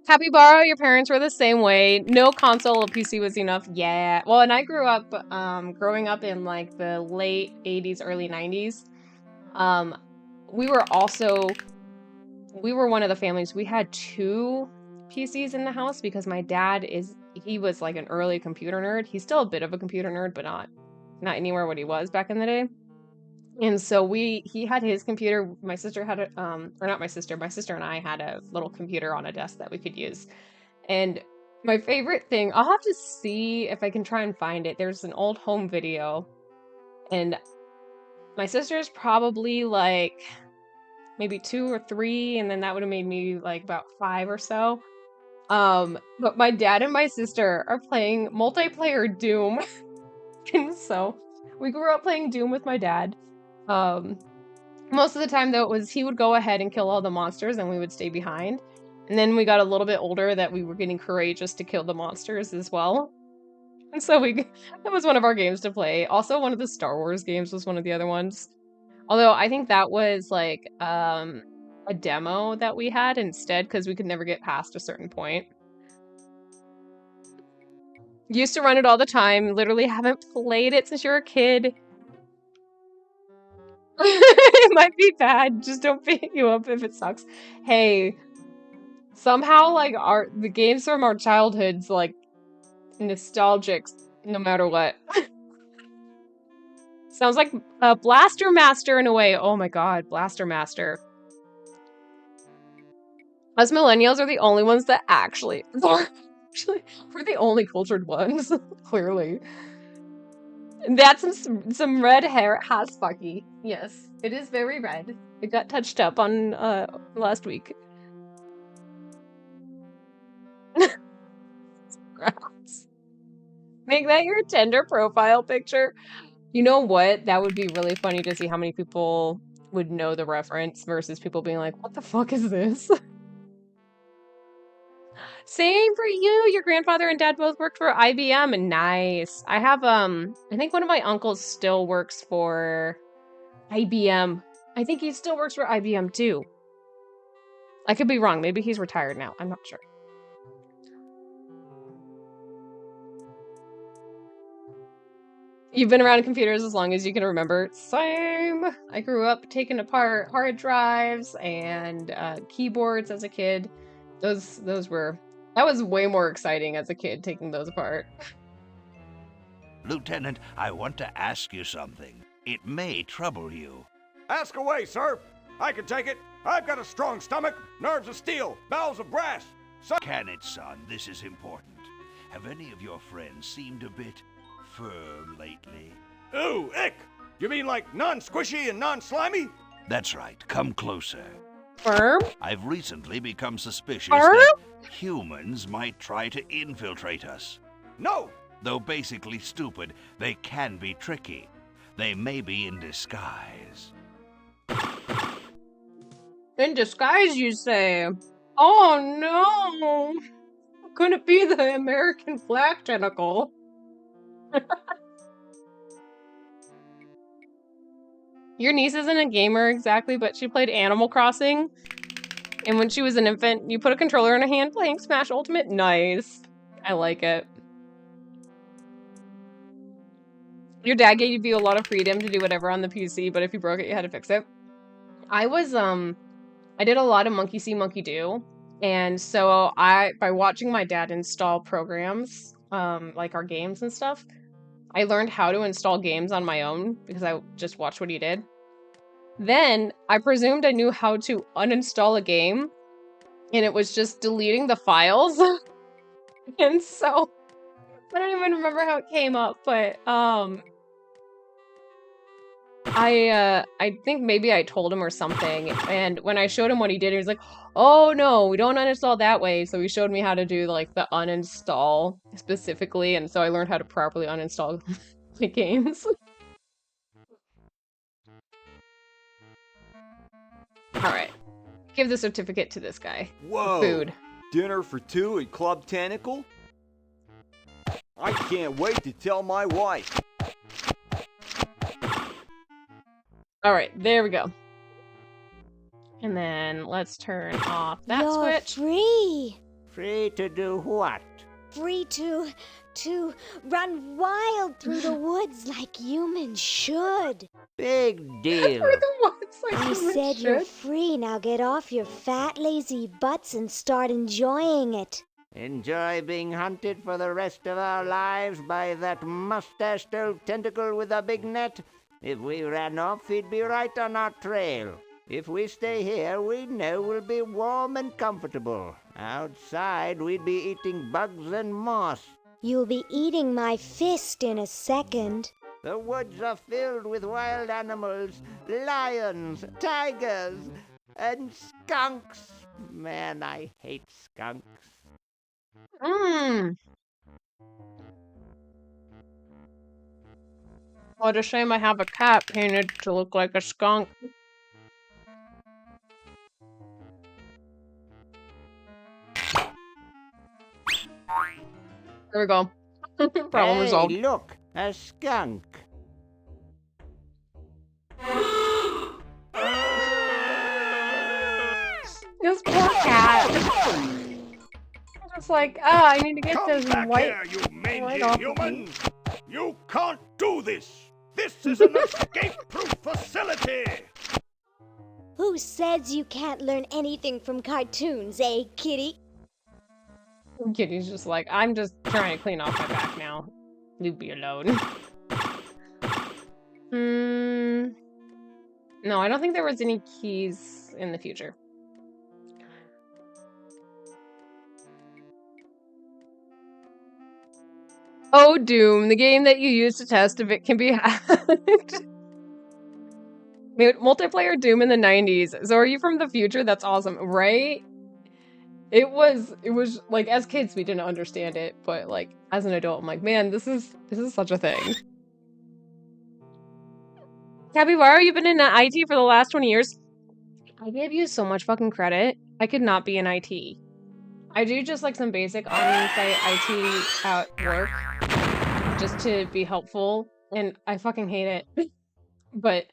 Capybara, your parents were the same way. No console or PC was enough. Yeah. Well, and I grew up, growing up in, like, the late 80s, early 90s. We were one of the families, we had 2 PCs in the house because my dad he was like an early computer nerd. He's still a bit of a computer nerd, but not anywhere what he was back in the day. And so he had his computer. My sister had my sister and I had a little computer on a desk that we could use. And my favorite thing, I'll have to see if I can try and find it. There's an old home video, and my sister's probably like maybe 2 or 3, and then that would have made me like about 5 or so. But my dad and my sister are playing multiplayer Doom. And so we grew up playing Doom with my dad. Most of the time though, he would go ahead and kill all the monsters and we would stay behind. And then we got a little bit older that we were getting courageous to kill the monsters as well. And so that was one of our games to play. Also, one of the Star Wars games was one of the other ones. Although I think that was like a demo that we had instead because we could never get past a certain point. Used to run it all the time. Literally haven't played it since you were a kid. It might be bad. Just don't beat you up if it sucks. Hey, somehow like the games from our childhoods like nostalgic no matter what. Sounds like a Blaster Master in a way. Oh my god, Blaster Master. Us millennials are the only ones that we're the only cultured ones, clearly. That's some red hair has Bucky. Yes, it is very red. It got touched up on last week. Gross. Make that your Tinder profile picture. You know what? That would be really funny to see how many people would know the reference versus people being like, what the fuck is this? Same for you. Your grandfather and dad both worked for IBM. And nice. I have, I think one of my uncles still works for IBM. I think he still works for IBM too. I could be wrong. Maybe he's retired now. I'm not sure. You've been around computers as long as you can remember. Same. I grew up taking apart hard drives and keyboards as a kid. That was way more exciting as a kid, taking those apart. Lieutenant, I want to ask you something. It may trouble you. Ask away, sir. I can take it. I've got a strong stomach, nerves of steel, bowels of brass. Can it, son? This is important. Have any of your friends seemed a bit firm lately? Ooh, ick! You mean like non-squishy and non-slimy? That's right. Come closer. Firm? I've recently become suspicious Firm? that humans might try to infiltrate us. No! Though basically stupid, they can be tricky. They may be in disguise. In disguise, you say? Oh no! couldn't be the American flag tentacle. Your niece isn't a gamer exactly, but she played Animal Crossing. And when she was an infant, you put a controller in her hand playing Smash Ultimate? Nice. I like it. Your dad gave you a lot of freedom to do whatever on the PC, but if you broke it, you had to fix it. I did a lot of monkey see, monkey do. And so by watching my dad install programs, like our games and stuff, I learned how to install games on my own because I just watched what he did. Then I presumed I knew how to uninstall a game, and it was just deleting the files. And so I don't even remember how it came up, but I think maybe I told him or something, and when I showed him what he did, he was like, "Oh no, we don't uninstall that way." So he showed me how to do like the uninstall specifically, and so I learned how to properly uninstall the games. Alright. Give the certificate to this guy. Whoa! Food. Dinner for two at Club Tentacle? I can't wait to tell my wife. Alright, there we go. And then let's turn off that You're switch. free. Free to do what? Free to run wild through the woods like humans should. Big deal. We're the ones like I humans said you're should. free. Now get off your fat, lazy butts and start enjoying it. Enjoy being hunted for the rest of our lives by that mustached old tentacle with a big net? If we ran off, he'd be right on our trail. If we stay here, we know we'll be warm and comfortable. Outside, we'd be eating bugs and moss. You'll be eating my fist in a second. The woods are filled with wild animals, lions, tigers, and skunks. Man, I hate skunks. What a shame I have a cat painted to look like a skunk. There we go. Problem resolved. Hey, look, a skunk. This poor cat. It's like, I need to get Come this back white. here, you mangy white off of human! me. You can't do this! This is an escape-proof facility! Who says you can't learn anything from cartoons, eh, kitty? Kitty's just like, I'm just trying to clean off my back now. Leave me alone. No, I don't think there was any keys in the future. Oh, Doom, the game that you use to test if it can be hacked. Multiplayer Doom in the 90s. So are you from the future? That's awesome, right? It was like, as kids we didn't understand it, but like as an adult I'm like, man, this is such a thing. Capybara, you've been in IT for the last 20 years. I give you so much fucking credit. I could not be in IT. I do just like some basic on-site IT at work just to be helpful, and I fucking hate it. But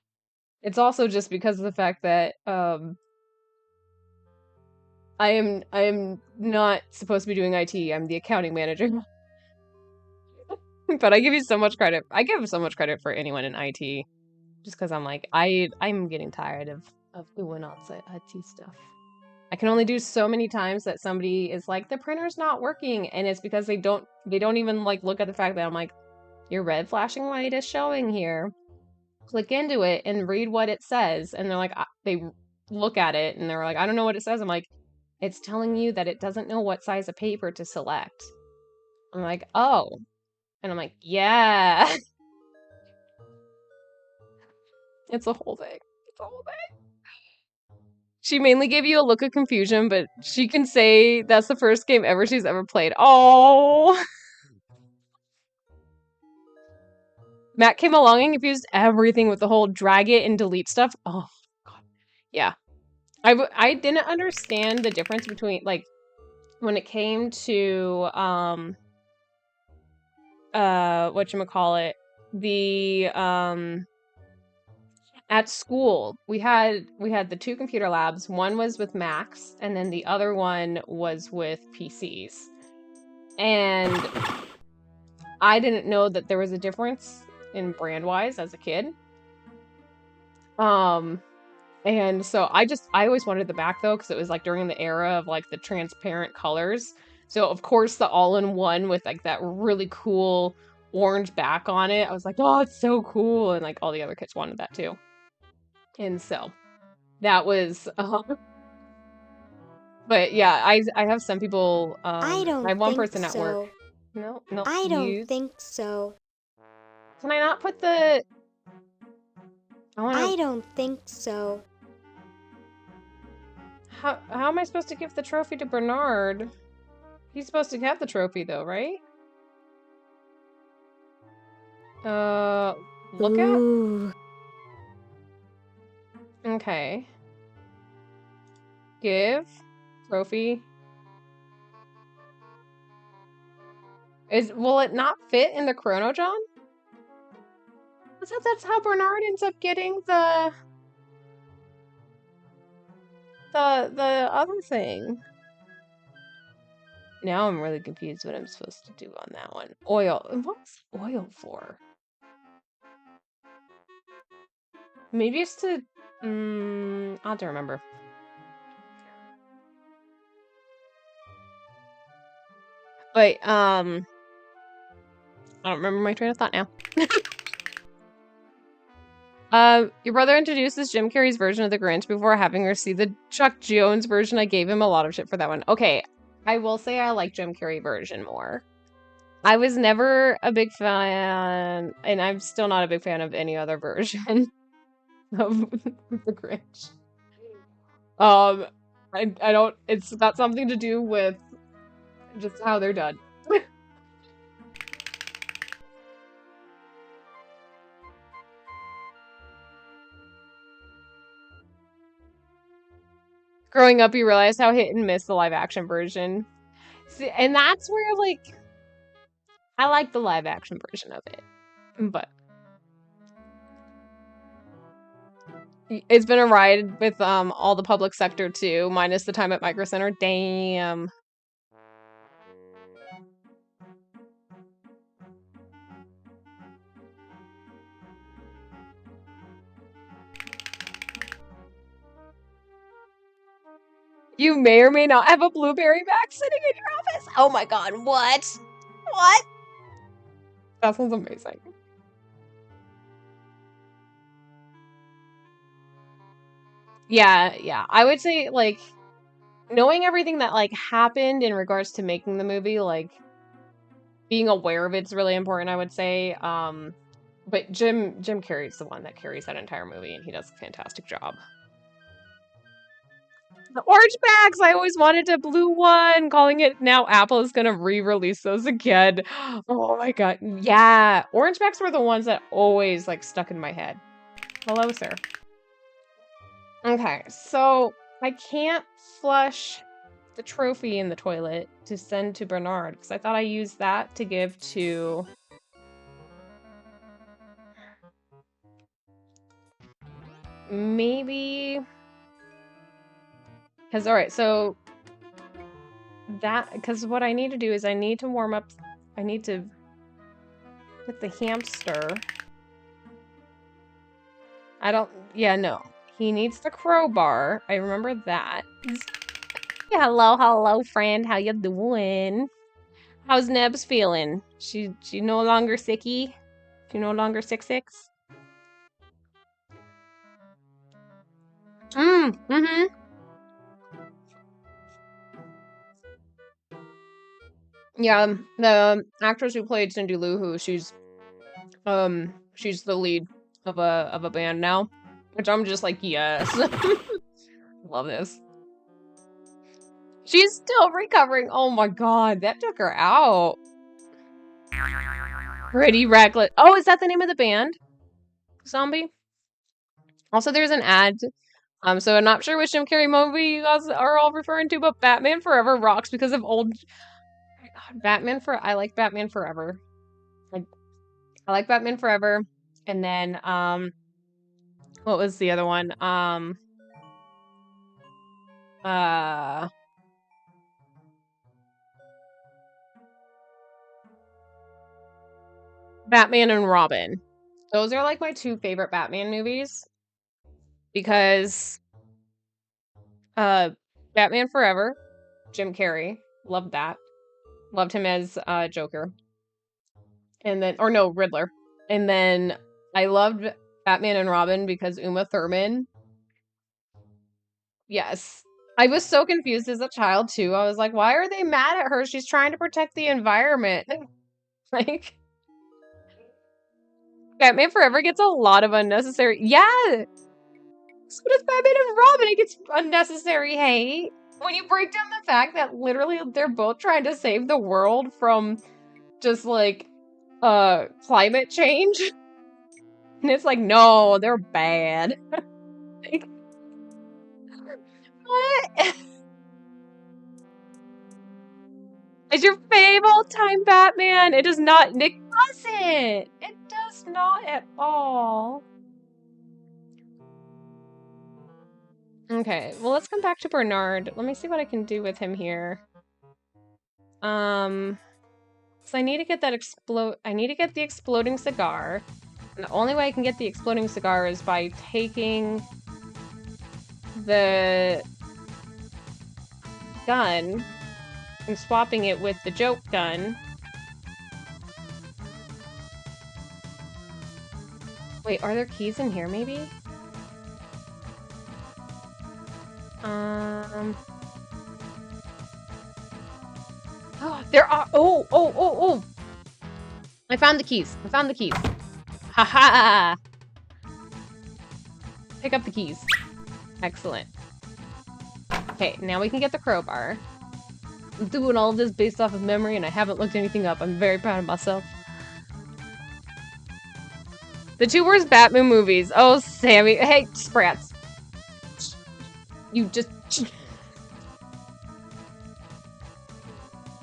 it's also just because of the fact that I am not supposed to be doing IT. I'm the accounting manager. But I give you so much credit. I give so much credit for anyone in IT. Just because I'm like, I'm getting tired of doing all the IT stuff. I can only do so many times that somebody is like, the printer's not working, and it's because they don't even like look at the fact that I'm like, your red flashing light is showing here. Click into it and read what it says. And they're like, they look at it and they're like, I don't know what it says. I'm like, it's telling you that it doesn't know what size of paper to select. I'm like, oh. And I'm like, yeah. It's a whole thing. It's a whole thing. She mainly gave you a look of confusion, but she can say that's the first game ever she's ever played. Oh. Matt came along and confused everything with the whole drag it and delete stuff. Oh, God. Yeah. I didn't understand the difference between, like, when it came to whatchamacallit, the at school we had the two computer labs. One was with Macs and then the other one was with PCs. And I didn't know that there was a difference in brand wise as a kid. And so I always wanted the Mac though, because it was like during the era of like the transparent colors. So of course the all-in-one with like that really cool orange back on it. I was like, oh, it's so cool. And like all the other kids wanted that too. And so that was, but yeah, I have some people, I don't I have one think person at work. so. No, I don't think so. Can I not put the, I don't think so. how am I supposed to give the trophy to Bernard? He's supposed to have the trophy though, right? Look Ooh. at? Okay. Give. Trophy. Will it not fit in the Chrono John? I thought that's how Bernard ends up getting the other thing. Now I'm really confused what I'm supposed to do on that one. Oil. What's oil for? Maybe it's to... I'll have to remember. But, I don't remember my train of thought now. Your brother introduces Jim Carrey's version of the Grinch before having her see the Chuck Jones version. I gave him a lot of shit for that one. Okay, I will say I like Jim Carrey version more. I was never a big fan, and I'm still not a big fan of any other version of the Grinch. I don't, it's got something to do with just how they're done. Growing up, you realize how hit and miss the live action version. See, and that's where, like, I like the live action version of it. But it's been a ride with all the public sector too, minus the time at Micro Center. Damn. You may or may not have a blueberry back sitting in your office. Oh my god, what? What? That sounds amazing. Yeah. I would say, like, knowing everything that, like, happened in regards to making the movie, like, being aware of it's really important, I would say. But Jim Carrey's the one that carries that entire movie, and he does a fantastic job. The orange bags! I always wanted a blue one, calling it now Apple is gonna re-release those again. Oh my god. Yeah, orange bags were the ones that always, like, stuck in my head. Hello, sir. Okay, so I can't flush the trophy in the toilet to send to Bernard, because I thought I used that to give to... Maybe... Because, alright, so... Because what I need to do is I need to warm up... I need to... Put the hamster... I don't... Yeah, no. He needs the crowbar. I remember that. Yeah, hello, friend. How you doing? How's Nebs feeling? She no longer sicky? She no longer sick? Mm-hmm. Yeah, the actress who played Cindy Lou Who, she's the lead of a band now, which I'm just like, yes. Love this. She's still recovering. Oh my god, that took her out. Pretty reckless. Oh, is that the name of the band? Zombie? Also, there's an ad So I'm not sure which Jim Carrey movie you guys are all referring to, but Batman Forever rocks because of old I like Batman Forever. I like Batman Forever. And then what was the other one? Batman and Robin. Those are like my two favorite Batman movies because Batman Forever, Jim Carrey, loved that. Loved him as Joker. And then Riddler. And then I loved Batman and Robin because Uma Thurman. Yes. I was so confused as a child too. I was like, why are they mad at her? She's trying to protect the environment. Like Batman Forever gets a lot of unnecessary. Yeah. So does Batman and Robin. It gets unnecessary hate. When you break down the fact that literally they're both trying to save the world from just like climate change. And it's like, no, they're bad. Like, what? Is your fave all-time Batman? It does not. It doesn't. It does not at all. Okay, well, let's come back to Bernard. Let me see what I can do with him here. So I need to get that I need to get the exploding cigar. And the only way I can get the exploding cigar is by taking the gun and swapping it with the joke gun. Wait, are there keys in here, maybe? There are. Oh! I found the keys. Haha! Pick up the keys. Excellent. Okay, now we can get the crowbar. I'm doing all of this based off of memory, and I haven't looked anything up. I'm very proud of myself. The two worst Batman movies. Oh, Sammy. Hey, Sprats. You just...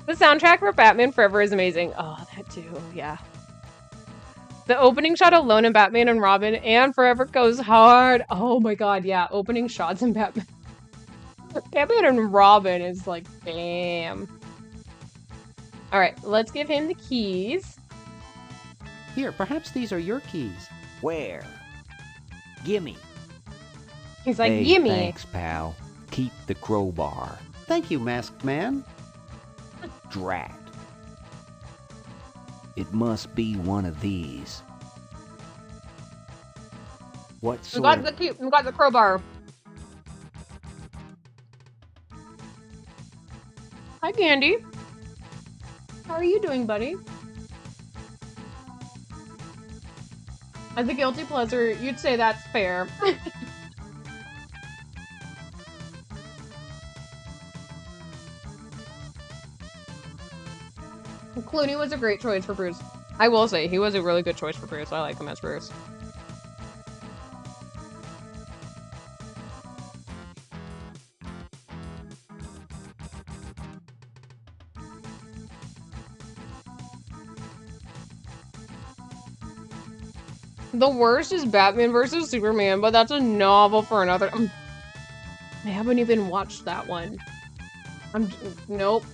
The soundtrack for Batman Forever is amazing. Oh, that too. Yeah. The opening shot alone in Batman and Robin and Forever goes hard. Oh my god, yeah. Opening shots in Batman. Batman and Robin is like, damn. Alright, let's give him the keys. Here, perhaps these are your keys. Where? Gimme. He's like, hey, gimme. Thanks, pal. Keep the crowbar. Thank you, masked man. Drat. It must be one of these. What sort We got the crowbar. Hi, Candy. How are you doing, buddy? As a guilty pleasure, you'd say that's fair. Clooney was a great choice for Bruce. I will say, he was a really good choice for Bruce. I like him as Bruce. The worst is Batman vs. Superman, but that's a novel for another... I haven't even watched that one. Nope.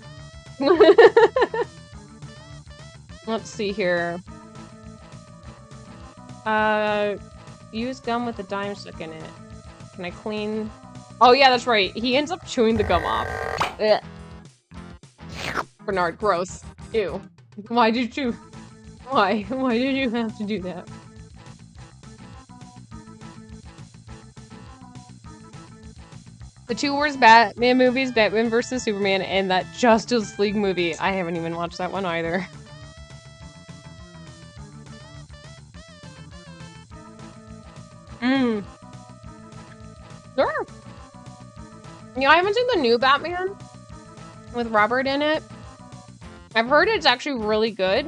Let's see here. Use gum with a dime stuck in it. Can I clean... Oh yeah, that's right. He ends up chewing the gum off. Ugh. Bernard, gross. Ew. Why did you... Why? Why did you have to do that? The two worst Batman movies, Batman vs. Superman, and that Justice League movie. I haven't even watched that one either. Sure. Yeah, I haven't seen the new Batman with Robert in it. I've heard it's actually really good.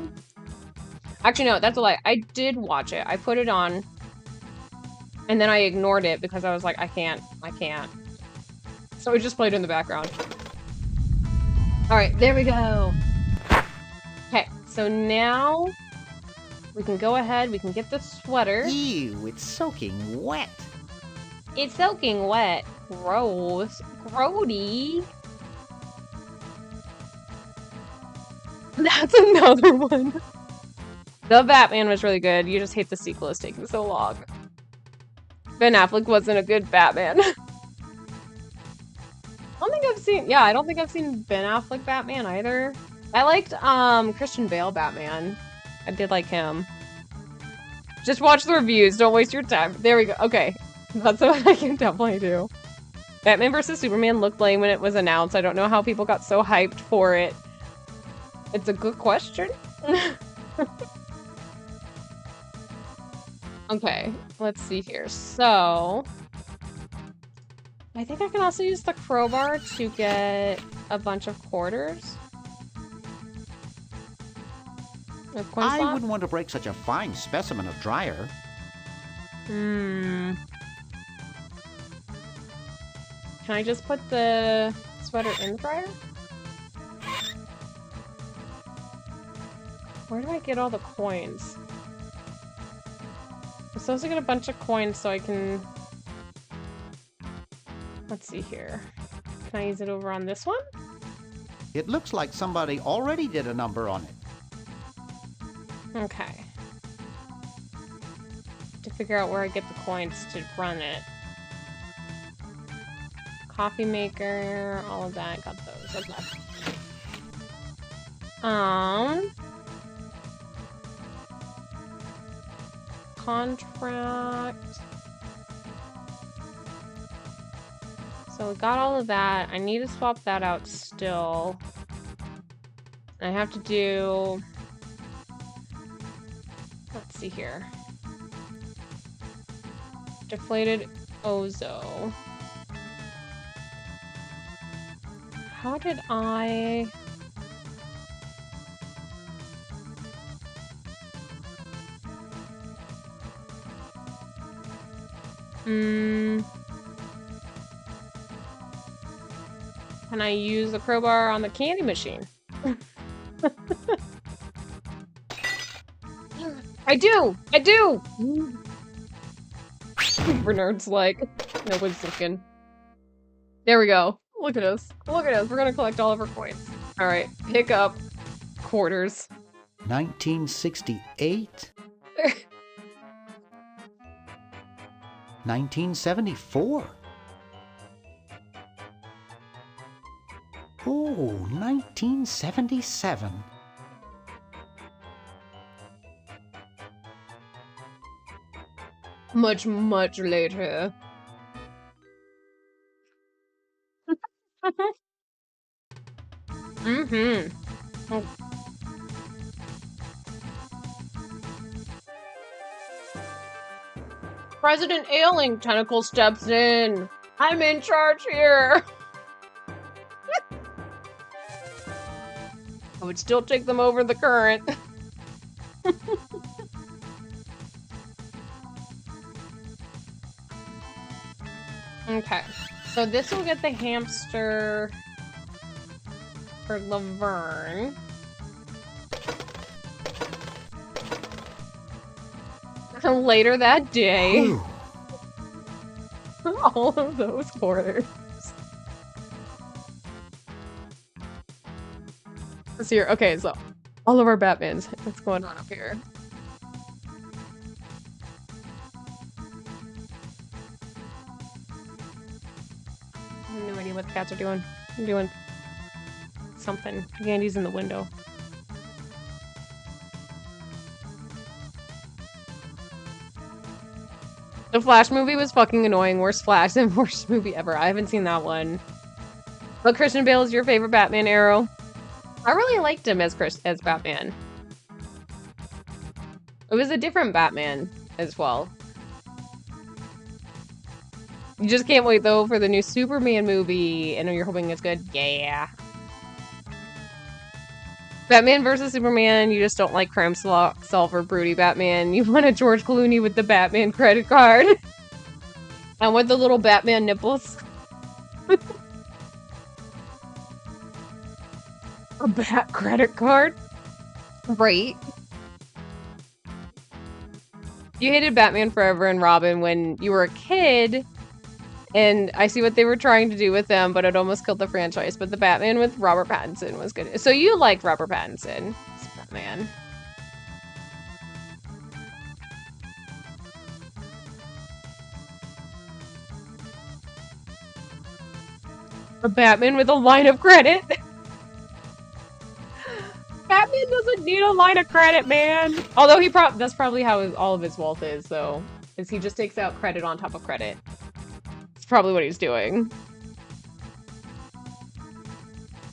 Actually, no, that's a lie. I did watch it. I put it on. And then I ignored it because I was like, I can't. So it just played in the background. Alright, there we go. Okay, so now we can go ahead, we can get the sweater. Ew, it's soaking wet. It's soaking wet. Gross. Grody. That's another one. The Batman was really good. You just hate the sequel is taking so long. Ben Affleck wasn't a good Batman. I don't think I've seen Ben Affleck Batman either. I liked Christian Bale Batman. I did like him. Just watch the reviews, don't waste your time. There we go. Okay. That's what I can definitely do. Batman vs Superman looked lame when it was announced. I don't know how people got so hyped for it. It's a good question. Okay, let's see here. So, I think I can also use the crowbar to get a bunch of quarters. I wouldn't want to break such a fine specimen of dryer. Can I just put the sweater in the dryer? Where do I get all the coins? I'm supposed to get a bunch of coins so I can... Let's see here. Can I use it over on this one? It looks like somebody already did a number on it. Okay. To figure out where I get the coins to run it. Coffee maker, all of that, got those. Okay. Contract. So we got all of that. I need to swap that out still. I have to do... Let's see here. Deflated Ozo. How did I... Can I use the crowbar on the candy machine? I do! Bernard's like, nobody's looking. There we go. Look at us. We're gonna collect all of our coins. Alright, pick up quarters. 1968? 1974? Oh, 1977. Much later. Oh. President Ailing Tentacle steps in. I'm in charge here. I would still take them over the current. Okay, so this will get the hamster for Laverne. Later that day, all of those quarters. Let's hear. Okay, so all of our Batmans. What's going on up here? I have no idea what the cats are doing. They're doing something. Andy's in the window. The Flash movie was fucking annoying. Worst Flash and worst movie ever. I haven't seen that one. But Christian Bale is your favorite Batman, Arrow? I really liked him as Batman. It was a different Batman as well. You just can't wait though for the new Superman movie. I know you're hoping it's good. Yeah. Batman versus Superman, you just don't like crime solver broody Batman. You want a George Clooney with the Batman credit card. And with the little Batman nipples. A Bat credit card? Right. You hated Batman Forever and Robin when you were a kid, and I see what they were trying to do with them, but it almost killed the franchise. But the Batman with Robert Pattinson was good. So you like Robert Pattinson as Batman. A Batman with a line of credit. Batman doesn't need a line of credit, man. Although that's probably how all of his wealth is, though. Is he just takes out credit on top of credit. That's probably what he's doing.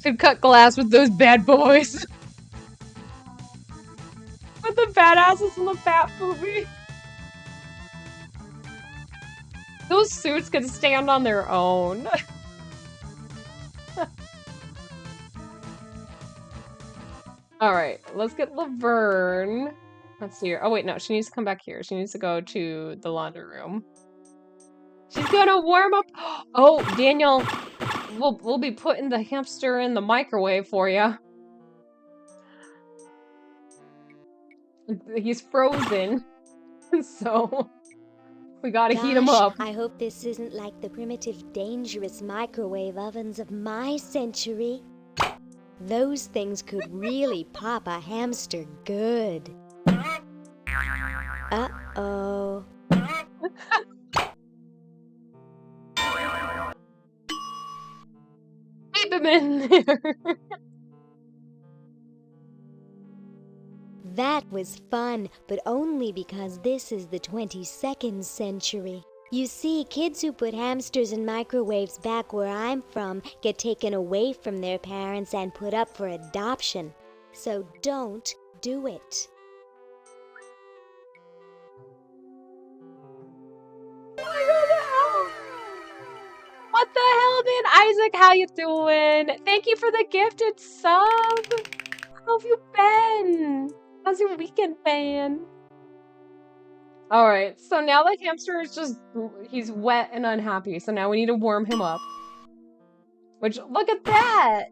Should cut glass with those bad boys. With the badasses in the Bat movie. Those suits can stand on their own. Alright, let's get Laverne. Let's see her. Oh wait, no, she needs to come back here. She needs to go to the laundry room. She's gonna warm up. Oh, Daniel, we'll be putting the hamster in the microwave for you. He's frozen, so we gotta heat him up. I hope this isn't like the primitive, dangerous microwave ovens of my century. Those things could really pop a hamster good. Uh-oh. Keep him in there. That was fun, but only because this is the 22nd century. You see, kids who put hamsters in microwaves back where I'm from get taken away from their parents and put up for adoption. So don't do it. What the hell, man? Isaac, how you doing? Thank you for the gifted sub. How have you been? How's your weekend been? Alright, so now the hamster is he's wet and unhappy, so now we need to warm him up. Which, look at that!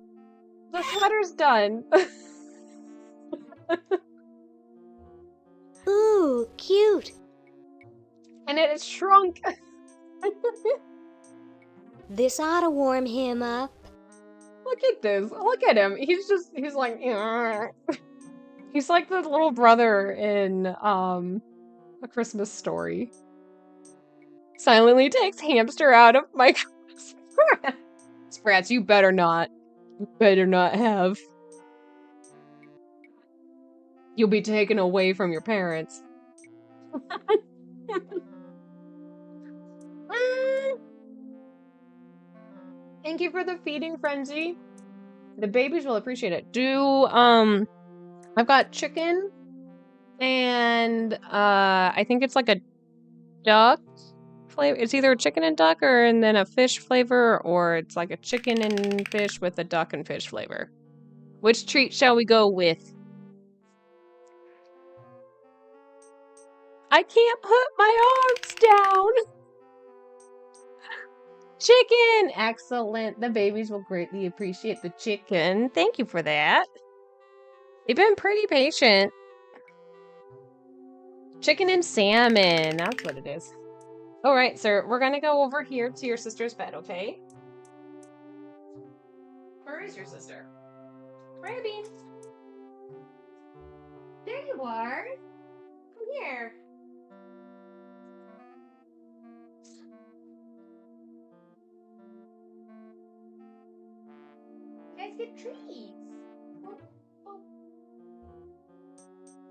The sweater's done. Ooh, cute. And it is shrunk. This ought to warm him up. Look at this. Look at him. He's like, he's like the little brother in, A Christmas Story. Silently takes hamster out of my Sprats, you better not. You better not have. You'll be taken away from your parents. Thank you for the feeding frenzy. The babies will appreciate it. I've got chicken and I think it's like a duck flavor. It's either a chicken and duck and then a fish flavor, or it's like a chicken and fish with a duck and fish flavor. Which treat shall we go with? I can't put my arms down. Chicken! Excellent. The babies will greatly appreciate the chicken. Thank you for that. They've been pretty patient. Chicken and salmon. That's what it is. Alright, sir. We're gonna go over here to your sister's bed, okay? Where is your sister? Raby. There you are. Come here. You guys get treats. Oh, oh.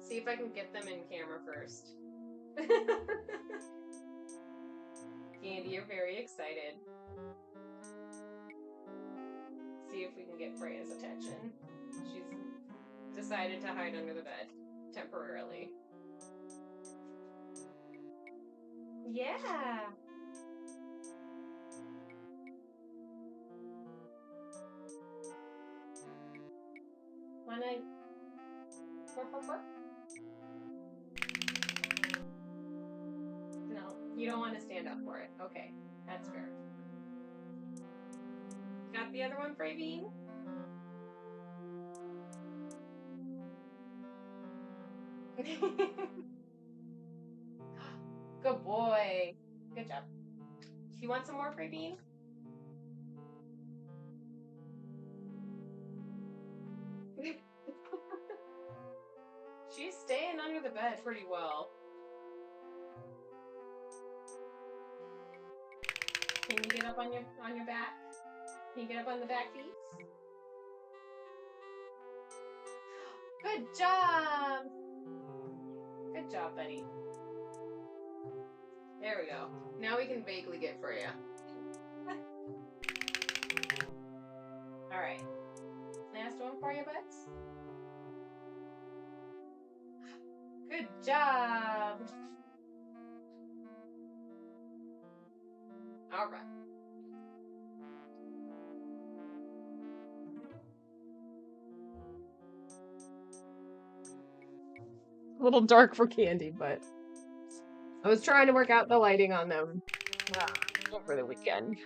See if I can get them in camera first. Candy, you're very excited. See if we can get Freya's attention. She's decided to hide under the bed temporarily. Yeah. Wanna... No, you don't want to stand up for it. Okay, that's fair. Got the other one, Praveen? Good boy. Good job. You want some more, Praveen? She's staying under the bed pretty well. Can you get up on your back? Can you get up on the back feet? Good job! Good job, buddy. There we go. Now we can vaguely get for you. Alright. Last one for you, buds. Good job! Alright. A little dark for Candy, but I was trying to work out the lighting on them over the weekend.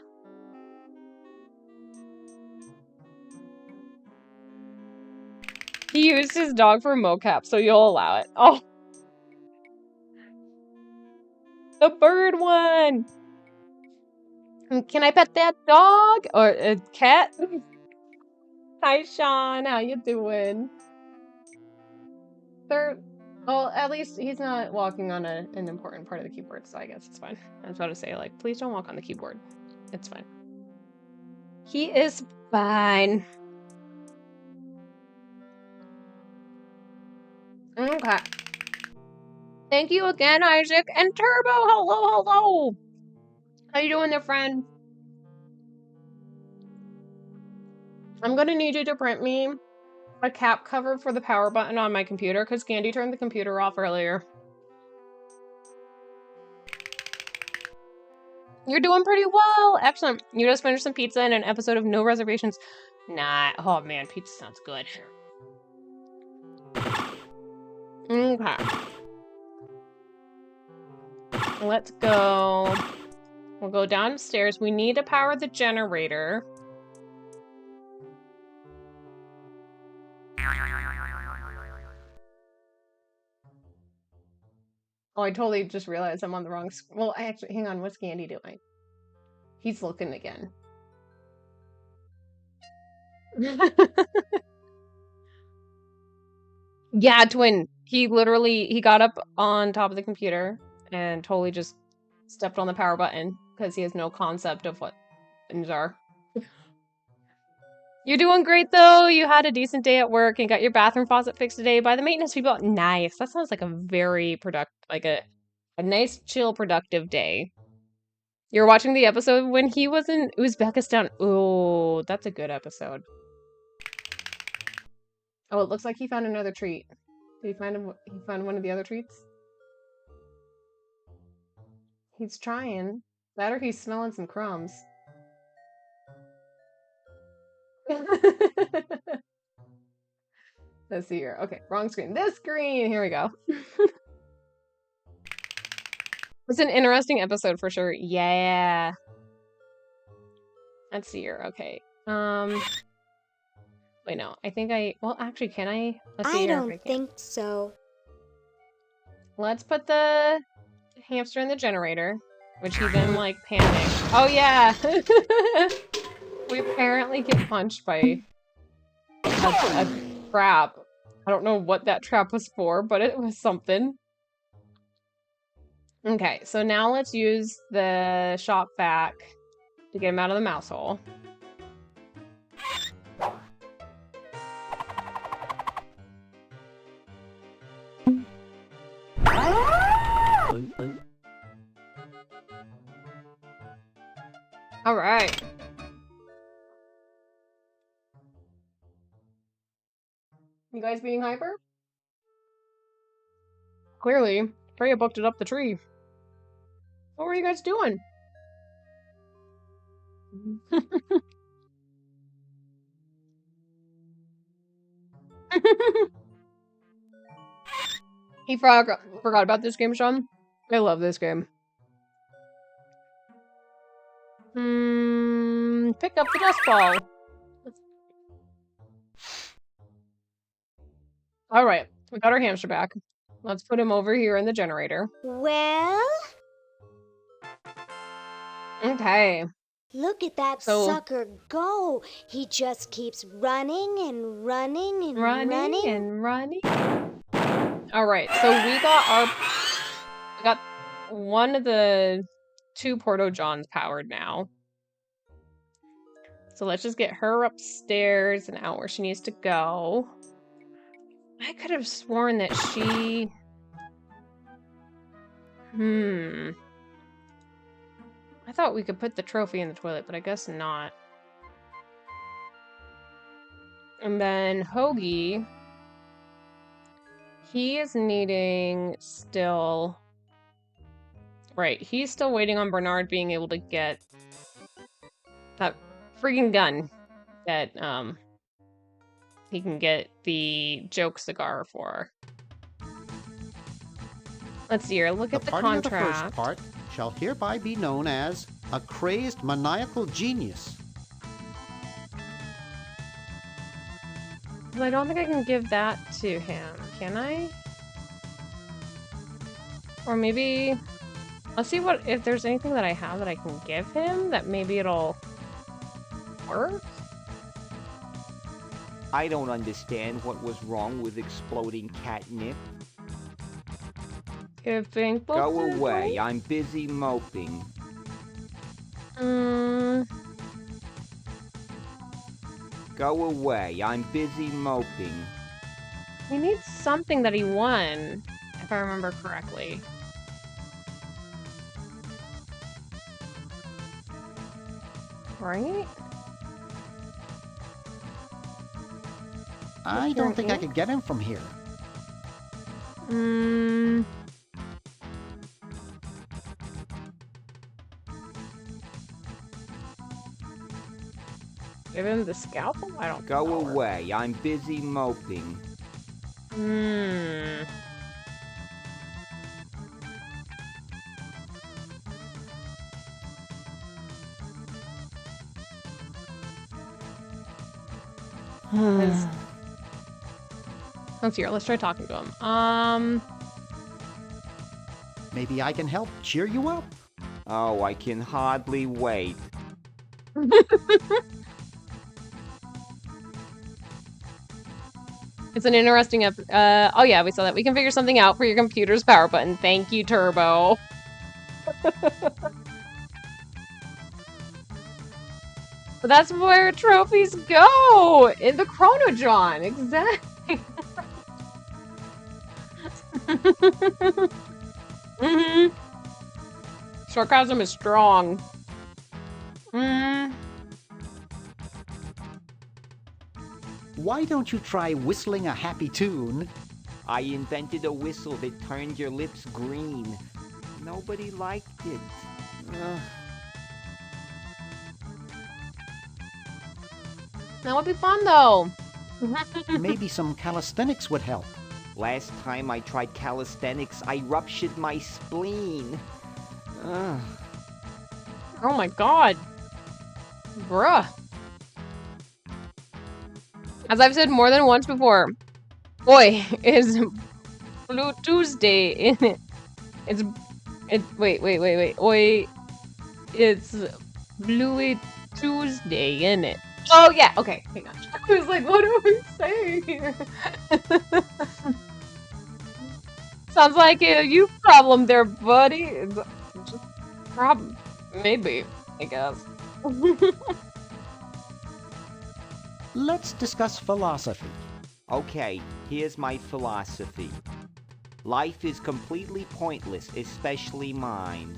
He used his dog for mocap, so you'll allow it. Oh! The bird one! Can I pet that dog? Or a cat? Hi, Sean. How you doing? Well, at least he's not walking on an important part of the keyboard, so I guess it's fine. I was about to say, like, please don't walk on the keyboard. It's fine. He is fine. Okay. Thank you again, Isaac. And Turbo, hello, hello. How you doing there, friend? I'm gonna need you to print me a cap cover for the power button on my computer, because Candy turned the computer off earlier. You're doing pretty well. Excellent. You just finished some pizza and an episode of No Reservations. Nah. Oh, man. Pizza sounds good. Okay. Let's go. We'll go downstairs. We need to power the generator. Oh, I totally just realized I'm on the wrong... Well, actually, hang on. What's Candy doing? He's looking again. Yeah, twin. He got up on top of the computer and totally just stepped on the power button because he has no concept of what things are. You're doing great, though. You had a decent day at work and got your bathroom faucet fixed today by the maintenance people. Nice. That sounds like a very a nice, chill, productive day. You're watching the episode when he was in Uzbekistan. Oh, that's a good episode. Oh, it looks like he found another treat. Did he found one of the other treats? He's trying. That or he's smelling some crumbs. Let's see here. Okay, wrong screen. This screen! Here we go. It's an interesting episode for sure. Yeah. Let's see here. Okay. Wait, no. I think well, actually, can I? Let's see I here. don't think so. Let's put the hamster in the generator, which he then, like, panicked. Oh, yeah! We apparently get punched by a trap. I don't know what that trap was for, but it was something. Okay, so now let's use the shop vac to get him out of the mouse hole. All right. You guys being hyper? Clearly, Freya booked it up the tree. What were you guys doing? He forgot about this game, Sean. I love this game. pick up the dust ball. Alright, we got our hamster back. Let's put him over here in the generator. Well, Okay. look at that sucker go. He just keeps running and running and running. And running. Alright, so we got one of the 2 Porto Johns powered now. So let's just get her upstairs and out where she needs to go. I could have sworn that she... I thought we could put the trophy in the toilet, but I guess not. And then Hoagie... He is needing still... Right, he's still waiting on Bernard being able to get that freaking gun that, he can get the joke cigar for. Let's see here, look at the party contract. of the first part shall hereby be known as a crazed maniacal genius. Well, I don't think I can give that to him, can I? Or maybe... Let's see if there's anything that I have that I can give him that maybe it'll work? I don't understand what was wrong with exploding catnip. Go away, I'm busy moping. Go away, I'm busy moping. He needs something that he won, if I remember correctly. Right? I don't think I could get him from here. Give him the scalpel? I don't Go away, I'm busy moping. Let's see here, let's try talking to him. Maybe I can help cheer you up. Oh, I can hardly wait. It's an interesting oh yeah, we saw that. We can figure something out for your computer's power button. Thank you, Turbo. But that's where trophies go! In the Chrono John, exactly. Sarcasm is strong. Why don't you try whistling a happy tune? I invented a whistle that turned your lips green. Nobody liked it. That would be fun, though. Maybe some calisthenics would help. Last time I tried calisthenics, I ruptured my spleen. Oh my god. Bruh. As I've said more than once before, boy, is Blue Tuesday in it. Wait. Oi, it's Bluey Tuesday in it. Oh yeah, okay, hang on. I was like, what are we saying here? Sounds like a you problem there, buddy. Just problem, maybe, I guess. Let's discuss philosophy. Okay, here's my philosophy. Life is completely pointless, especially mine.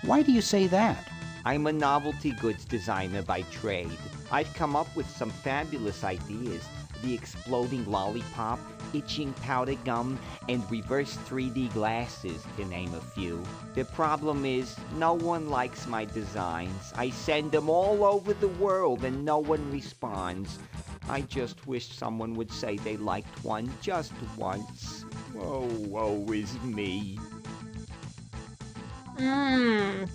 Why do you say that? I'm a novelty goods designer by trade. I've come up with some fabulous ideas. The exploding lollipop, itching powder gum, and reverse 3D glasses, to name a few. The problem is, no one likes my designs. I send them all over the world and no one responds. I just wish someone would say they liked one just once. Oh, woe is me. Mmm.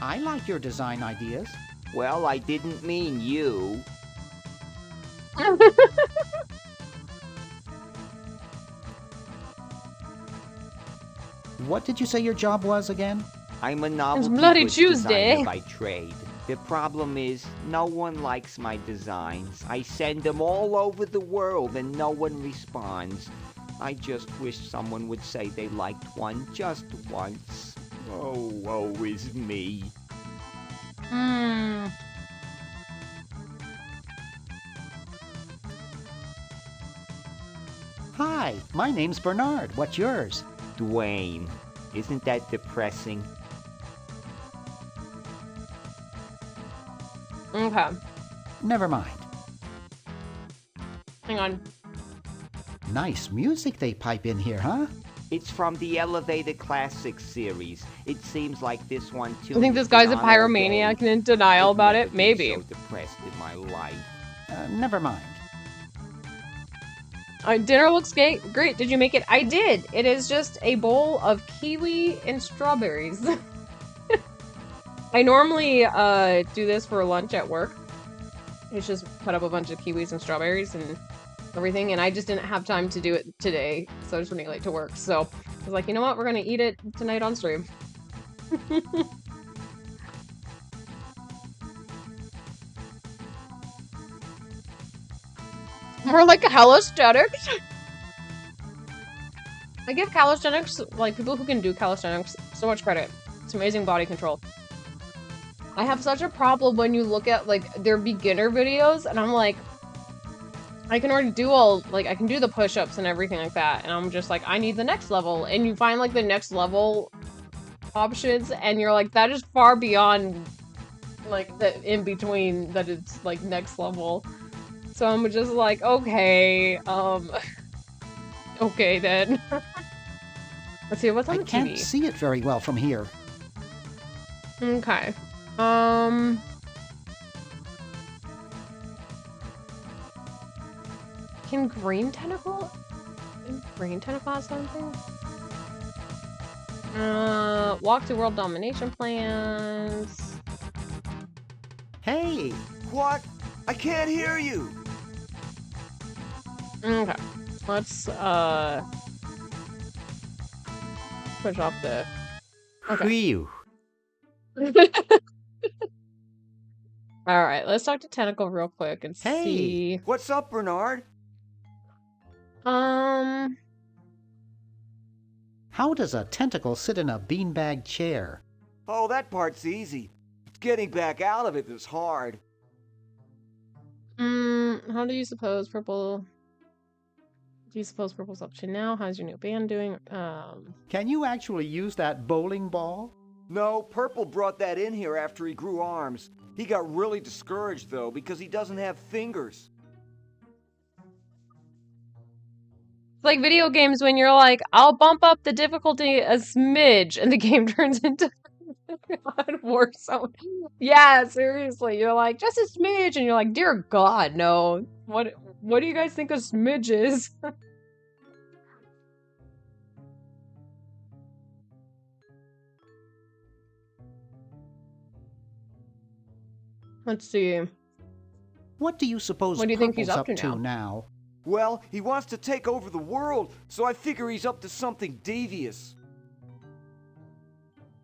I like your design ideas. Well, I didn't mean you. What did you say your job was again? I'm a novelty Bloody goods Tuesday. designer by trade. The problem is, no one likes my designs. I send them all over the world and no one responds. I just wish someone would say they liked one just once. Oh, woe is me. Hmm. Hi, my name's Bernard. What's yours? Dwayne. Isn't that depressing? Okay. Never mind. Hang on. Nice music they pipe in here, huh? It's from the Elevated Classics series. It seems like this one too. I think this guy's a pyromaniac and in denial about it. Maybe. So depressed in my life. Never mind. Dinner looks great. Did you make it? I did. It is just a bowl of kiwi and strawberries. I normally do this for lunch at work. It's just put up a bunch of kiwis and strawberries and everything, and I just didn't have time to do it today, so I was running late to work. So I was like, you know what? We're gonna eat it tonight on stream. More like calisthenics. I give calisthenics, like people who can do calisthenics, so much credit. It's amazing body control. I have such a problem when you look at like their beginner videos and I'm like, I can already do I can do the push-ups and everything like that. And I'm just like, I need the next level. And you find like the next level options and you're like, that is far beyond like the in-between that it's like next level. So I'm just like, okay, okay then. Let's see, what's on the TV? I can't see it very well from here. Okay. Can Green Tentacle have something? Walk to world domination plans. Hey! What? I can't hear you! Okay. Let's, push off the... Okay. Phew. Alright, let's talk to Tentacle real quick and see... What's up, Bernard? How does a tentacle sit in a beanbag chair? Oh, that part's easy. It's getting back out of it that's hard. How do you suppose Purple's up to now? How's your new band doing? Can you actually use that bowling ball? No, Purple brought that in here after he grew arms. He got really discouraged, though, because he doesn't have fingers. It's like video games when you're like, I'll bump up the difficulty a smidge, and the game turns into Warzone. Yeah, seriously. You're like, just a smidge, and you're like, dear God, no. What do you guys think a smidge is? Let's see. What do you suppose What do you think he's Purple's up to now? Well, he wants to take over the world, so I figure he's up to something devious.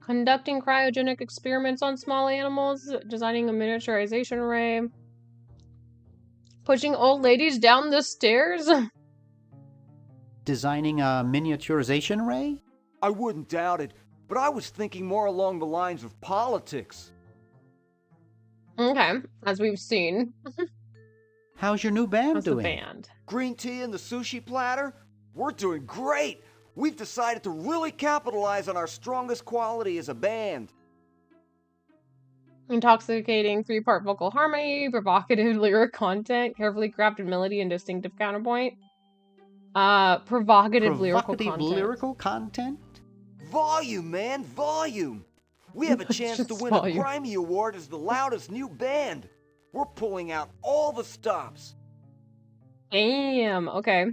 Conducting cryogenic experiments on small animals, designing a miniaturization array, pushing old ladies down the stairs. Designing a miniaturization array? I wouldn't doubt it, but I was thinking more along the lines of politics. Okay, as we've seen. How's your new band How's doing? the band? Green tea and the sushi platter? We're doing great! We've decided to really capitalize on our strongest quality as a band. Intoxicating 3-part vocal harmony, provocative lyric content, carefully crafted melody, and distinctive counterpoint. Provocative lyrical content? Volume, man, volume! We have a chance to win a Grammy Award as the loudest new band. We're pulling out all the stops. Damn, okay.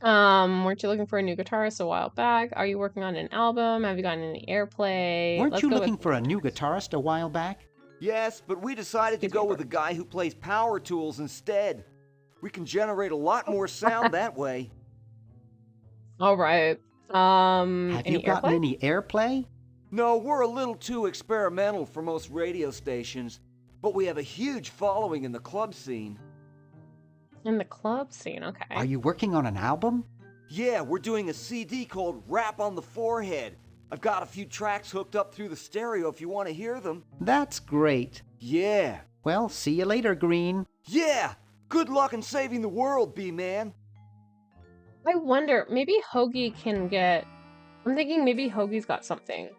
Weren't you looking for a new guitarist a while back? Are you working on an album? Have you gotten any airplay? Weren't Let's you go looking with for a new guitarist a while back? Yes, but we decided to go with a guy who plays power tools instead. We can generate a lot more sound that way. All right. Have you Any gotten airplay? any airplay? No, we're a little too experimental for most radio stations, but we have a huge following in the club scene. In the club scene, okay. Are you working on an album? Yeah, we're doing a CD called Rap on the Forehead. I've got a few tracks hooked up through the stereo if you want to hear them. That's great. Yeah. Well, see you later, Green. Yeah! Good luck in saving the world, B-Man. I wonder, maybe Hoagie can get... I'm thinking maybe Hoagie's got something.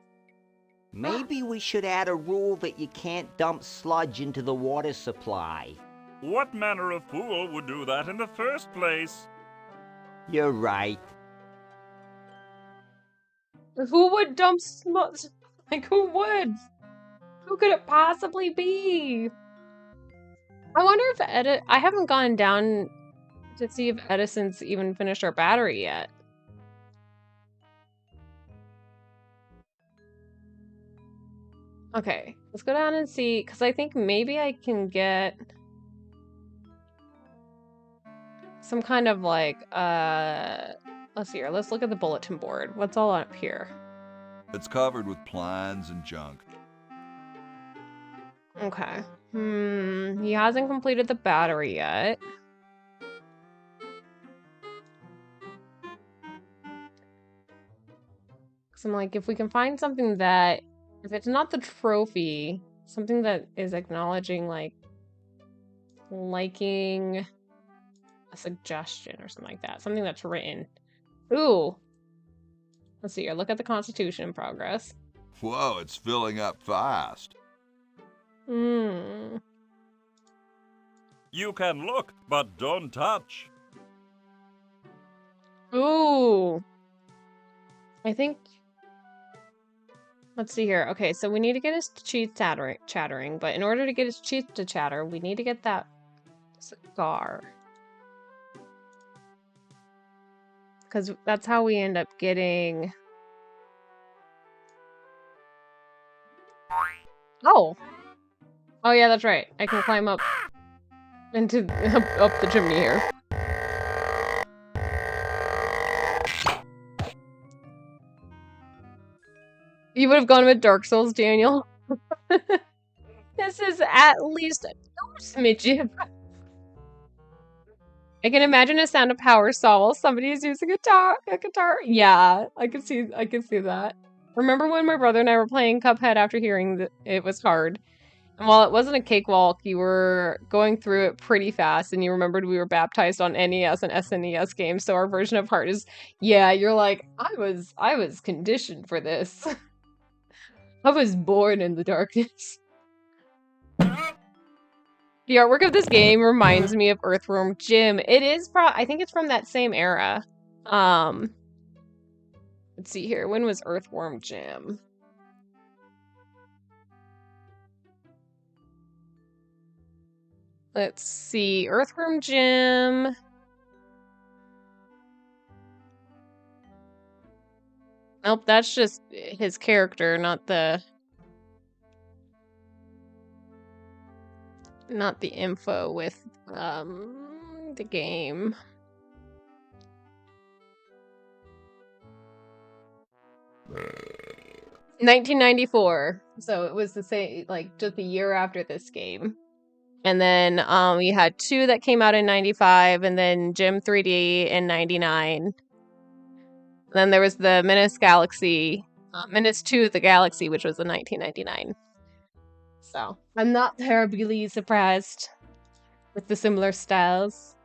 Maybe we should add a rule that you can't dump sludge into the water supply. What manner of fool would do that in the first place? You're right. Who would dump smudge? Like, who would? Who could it possibly be? I wonder if I haven't gone down to see if Edison's even finished our battery yet. Okay, let's go down and see, because I think maybe I can get some kind of like, let's see here, let's look at the bulletin board. What's all up here? It's covered with plans and junk. Okay. He hasn't completed the battery yet. So I'm like, if we can find something that, if it's not the trophy, something that is acknowledging, like, liking a suggestion or something like that. Something that's written. Ooh. Let's see here. Look at the Constitution in progress. Whoa, it's filling up fast. Hmm. You can look, but don't touch. Ooh. I think... Let's see here. Okay, so we need to get his teeth chattering, but in order to get his teeth to chatter, we need to get that cigar. Because that's how we end up getting... Oh! Oh yeah, that's right. I can climb up into up the chimney here. You would have gone with Dark Souls, Daniel. This is at least no smidge. I can imagine a sound of power saw while somebody is using a guitar. Yeah, I can see that. Remember when my brother and I were playing Cuphead after hearing that it was hard? And while it wasn't a cakewalk, you were going through it pretty fast, and you remembered we were baptized on NES and SNES games, so our version of hard is, yeah, you're like, I was conditioned for this. I was born in the darkness. The artwork of this game reminds me of Earthworm Jim. It is I think it's from that same era. Let's see here. When was Earthworm Jim? Let's see. Earthworm Jim. Nope, that's just his character, not the info with the game. $1994. So it was the same, like, just a year after this game. And then we had 2 that came out in 95, and then Jim 3D in 99. Then there was the Menace Galaxy, Menace 2 the Galaxy, which was in 1999. So I'm not terribly surprised with the similar styles.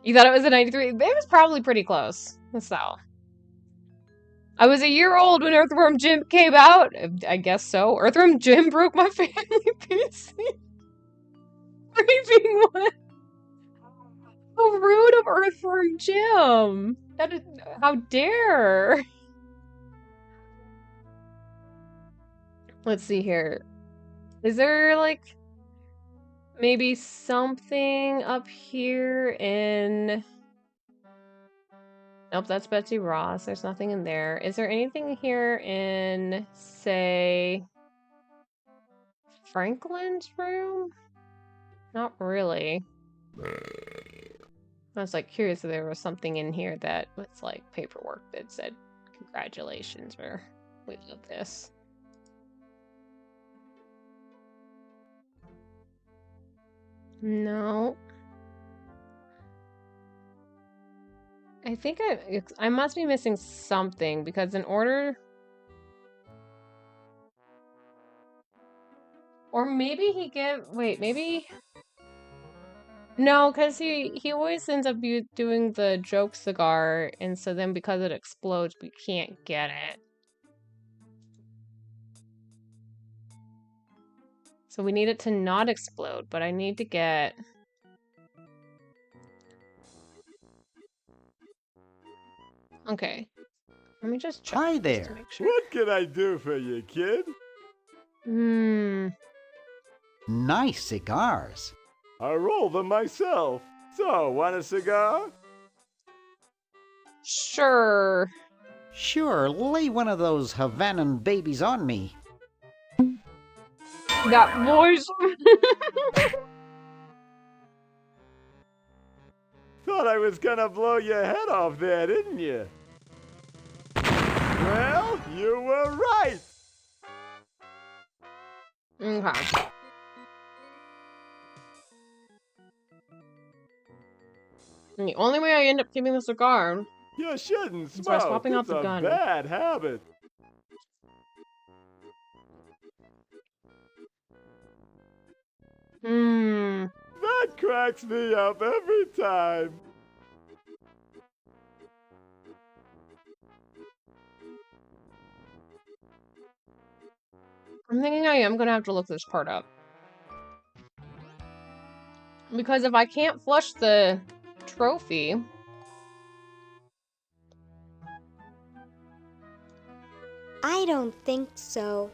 You thought it was a 93? It was probably pretty close. So I was a year old when Earthworm Jim came out. I guess so. Earthworm Jim broke my family PC. Creeping one. How rude of Earthworm Jim. That is, how dare. Let's see here. Is there, like, maybe something up here in... Nope, that's Betsy Ross. There's nothing in there. Is there anything here in, say, Franklin's room? Not really. I was, like, curious if there was something in here that was, like, paperwork that said, congratulations, or we love this. No. I think I must be missing something, because in order... Or maybe he wait, maybe... No, because he always ends up doing the joke cigar, and so then because it explodes, we can't get it. So we need it to not explode, but I need to get... Okay. Let me just check. Hi just to there. make sure. What can I do for you, kid? Nice cigars. I roll them myself. So, want a cigar? Sure. Sure, lay one of those Havanan babies on me. That voice. Thought I was gonna blow your head off there, didn't you? Well, you were right. Okay. And the only way I end up keeping the cigar You shouldn't is by smoke. swapping out It's the a gun. bad habit. That cracks me up every time. I'm thinking I am gonna have to look this part up. Because if I can't flush the trophy... I don't think so.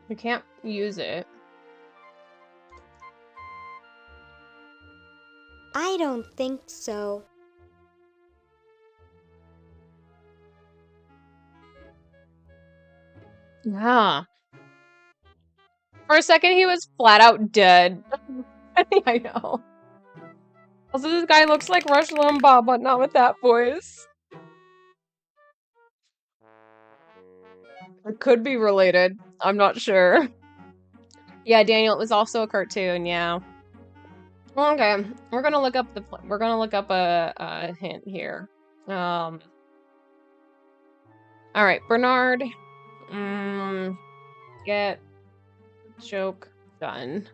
We can't use it. I don't think so. Yeah. For a second, he was flat out dead. I know. Also, this guy looks like Rush Limbaugh, but not with that voice. It could be related. I'm not sure. Yeah, Daniel, it was also a cartoon. Yeah. Okay, we're gonna look up a hint here. All right, Bernard. Get joke done.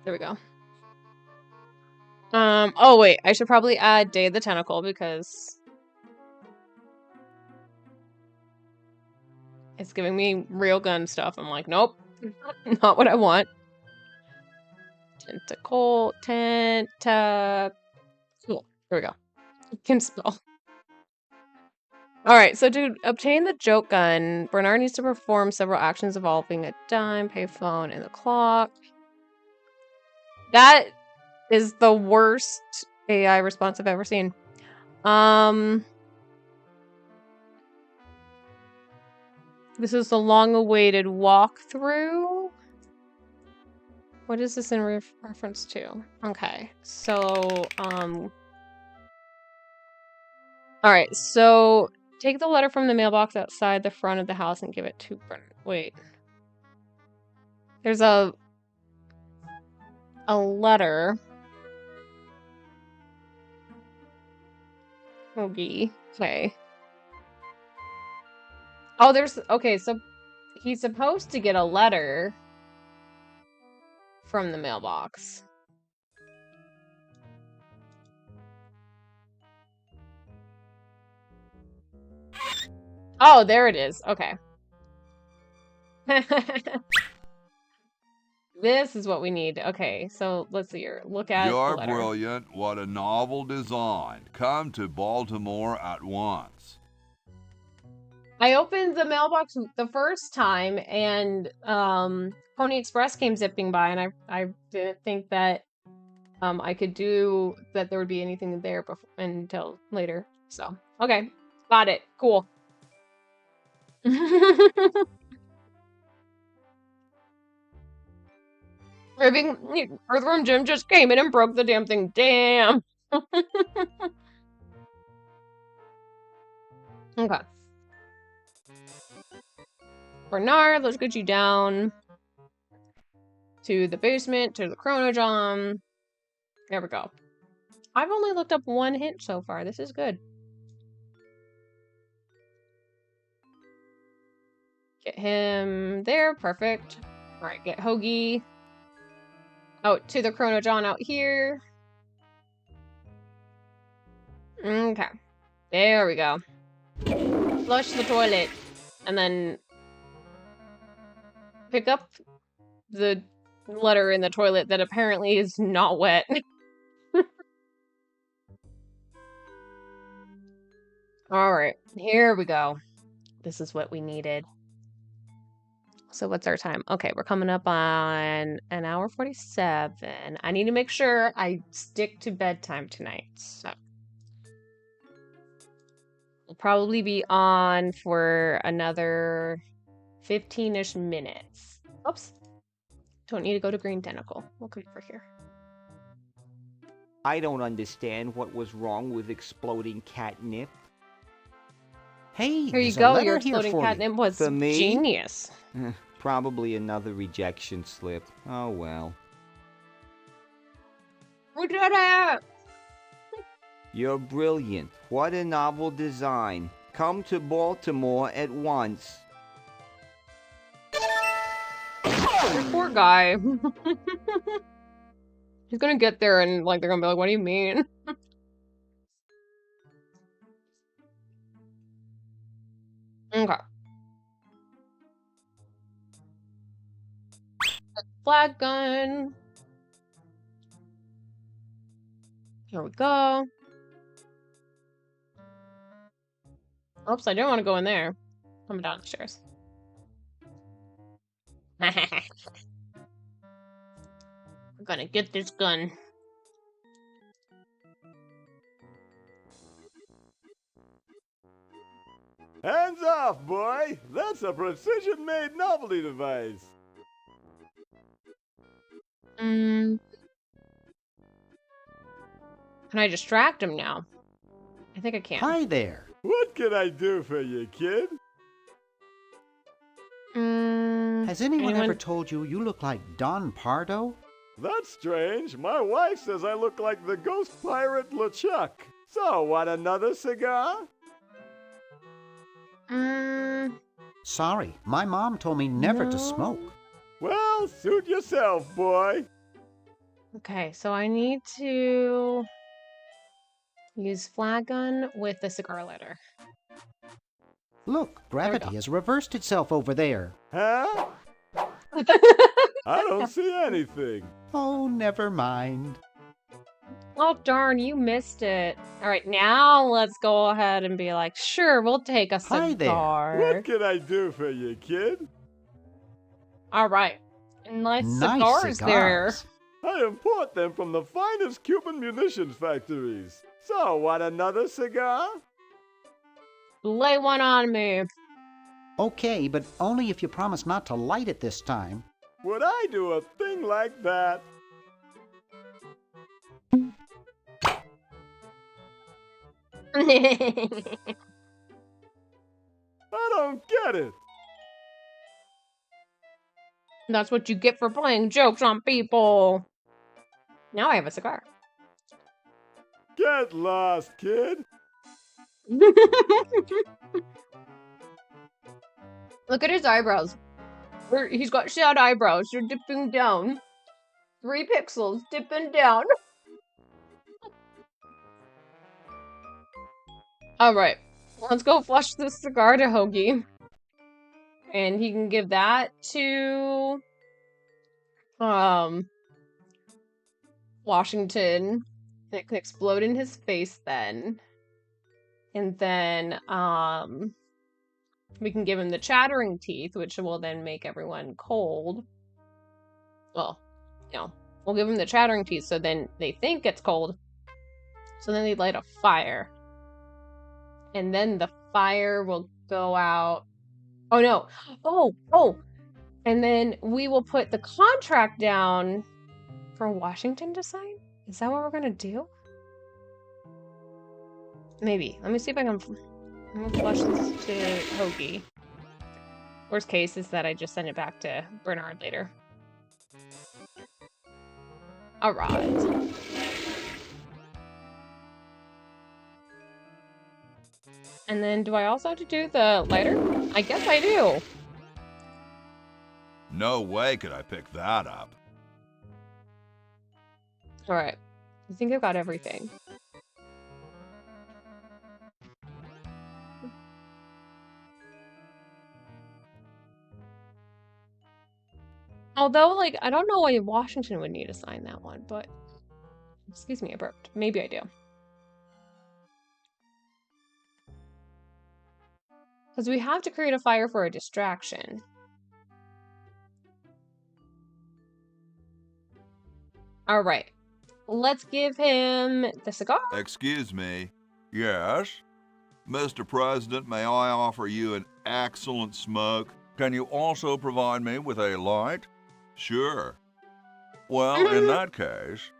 There we go. Oh wait, I should probably add Day of the Tentacle because it's giving me real gun stuff. I'm like, nope, not what I want. Tentacle, Cool. There we go. Can spell. Alright, so to obtain the joke gun, Bernard needs to perform several actions involving a dime, payphone, and the clock. That is the worst AI response I've ever seen. This is the long-awaited walkthrough. What is this in reference to? Okay, so, alright, so take the letter from the mailbox outside the front of the house and give it to Bernard. Wait. There's a letter. Okay. Oh, okay, so he's supposed to get a letter from the mailbox. Oh, there it is. Okay. This is what we need. Okay, so let's see here. Look at You're the letter. brilliant. What a novel design. Come to Baltimore at once. I opened the mailbox the first time, and Pony Express came zipping by, and I didn't think that I could do that. There would be anything there before until later. So okay, got it. Cool. Earthworm Jim just came in and broke the damn thing. Damn. Okay. Bernard, let's get you down to the basement, to the Chronodrom. There we go. I've only looked up one hint so far. This is good. Get him there. Perfect. Alright, get Hoagie out to the Chronodron out here. Okay. There we go. Flush the toilet. And then pick up the letter in the toilet that apparently is not wet. Alright, here we go. This is what we needed. So what's our time? Okay, we're coming up on an hour 47. I need to make sure I stick to bedtime tonight. So we'll probably be on for another 15-ish minutes. Oops. Don't need to go to Green Tentacle. We'll come over here. I don't understand what was wrong with exploding catnip. Hey, here you there's go. a letter Your here exploding for catnip you. was For me? genius. Probably another rejection slip. Oh well. We did it! You're brilliant. What a novel design. Come to Baltimore at once. Poor guy. He's gonna get there and like they're gonna be like, what do you mean? Okay. Flag gun. Here we go. Oops, I didn't want to go in there. Coming down the stairs. I'm gonna get this gun. Hands off, boy! That's a precision-made novelty device. Can I distract him now? I think I can. Hi there. What can I do for you, kid? Has anyone ever told you you look like Don Pardo? That's strange. My wife says I look like the ghost pirate LeChuck. So, want another cigar? Sorry, my mom told me never to smoke. Well, suit yourself, boy. Okay, so I need to use flag gun with the cigar lighter. Look, gravity has reversed itself over there. Huh? I don't see anything. Oh, never mind. Oh, darn, you missed it. All right, now let's go ahead and be like, sure, we'll take a cigar. Hi there. What can I do for you, kid? All right. Nice cigars there. I import them from the finest Cuban munitions factories. So, want another cigar? Lay one on me. Okay, but only if you promise not to light it this time. Would I do a thing like that? I don't get it. That's what you get for playing jokes on people. Now I have a cigar. Get lost, kid. Look at his eyebrows. He's got sad eyebrows. They're dipping down. 3 pixels dipping down. Alright. Let's go flush this cigar to Hoagie. And he can give that to Washington. It can explode in his face then. And then We can give him the chattering teeth, which will then make everyone cold. Well, you know, we'll give them the chattering teeth so then they think it's cold. So then they light a fire. And then the fire will go out. Oh no. Oh. And then we will put the contract down for Washington to sign? Is that what we're gonna do? Maybe. Let me see if I can. I'm gonna flush this to Hoagie. Worst case is that I just send it back to Bernard later. Alright. And then do I also have to do the lighter? I guess I do. No way could I pick that up. Alright. I think I've got everything. Although, like, I don't know why Washington would need to sign that one, but... Excuse me, I burped. Maybe I do. Because we have to create a fire for a distraction. Alright. Let's give him the cigar. Excuse me. Yes? Mr. President, may I offer you an excellent smoke? Can you also provide me with a light? Sure. Well, in that case...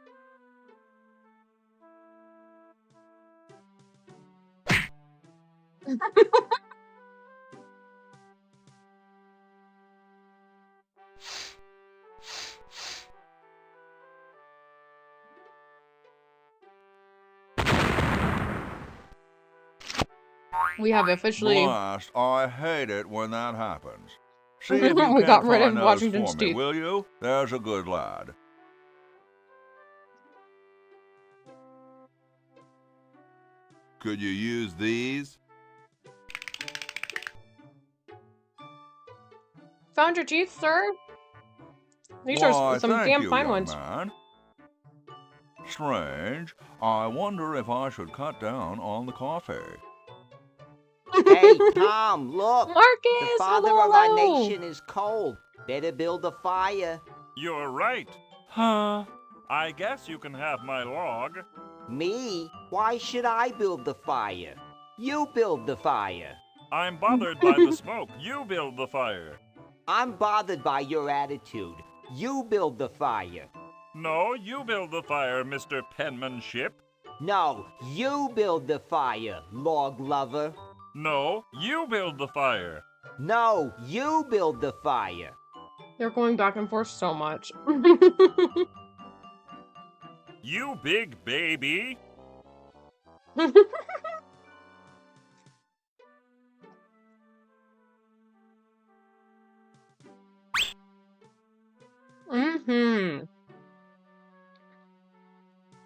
We have officially... Blast, I hate it when that happens. See if you we got can't rid of find those Washington's for me, teeth. will you? There's a good lad. Could you use these? Found your teeth, sir? These Why, are some thank damn you, fine young ones. man. Strange. I wonder if I should cut down on the coffee. Hey, Tom, look. Marcus, The father hello, of our hello. nation is cold. Better build a fire. You're right. Huh? I guess you can have my log. Me? Why should I build the fire? You build the fire. I'm bothered by the smoke. You build the fire. I'm bothered by your attitude. You build the fire. No, you build the fire, Mr. Penmanship. No, you build the fire, log lover. No, you build the fire. No, you build the fire. They're going back and forth so much. You big baby. Mm-hmm.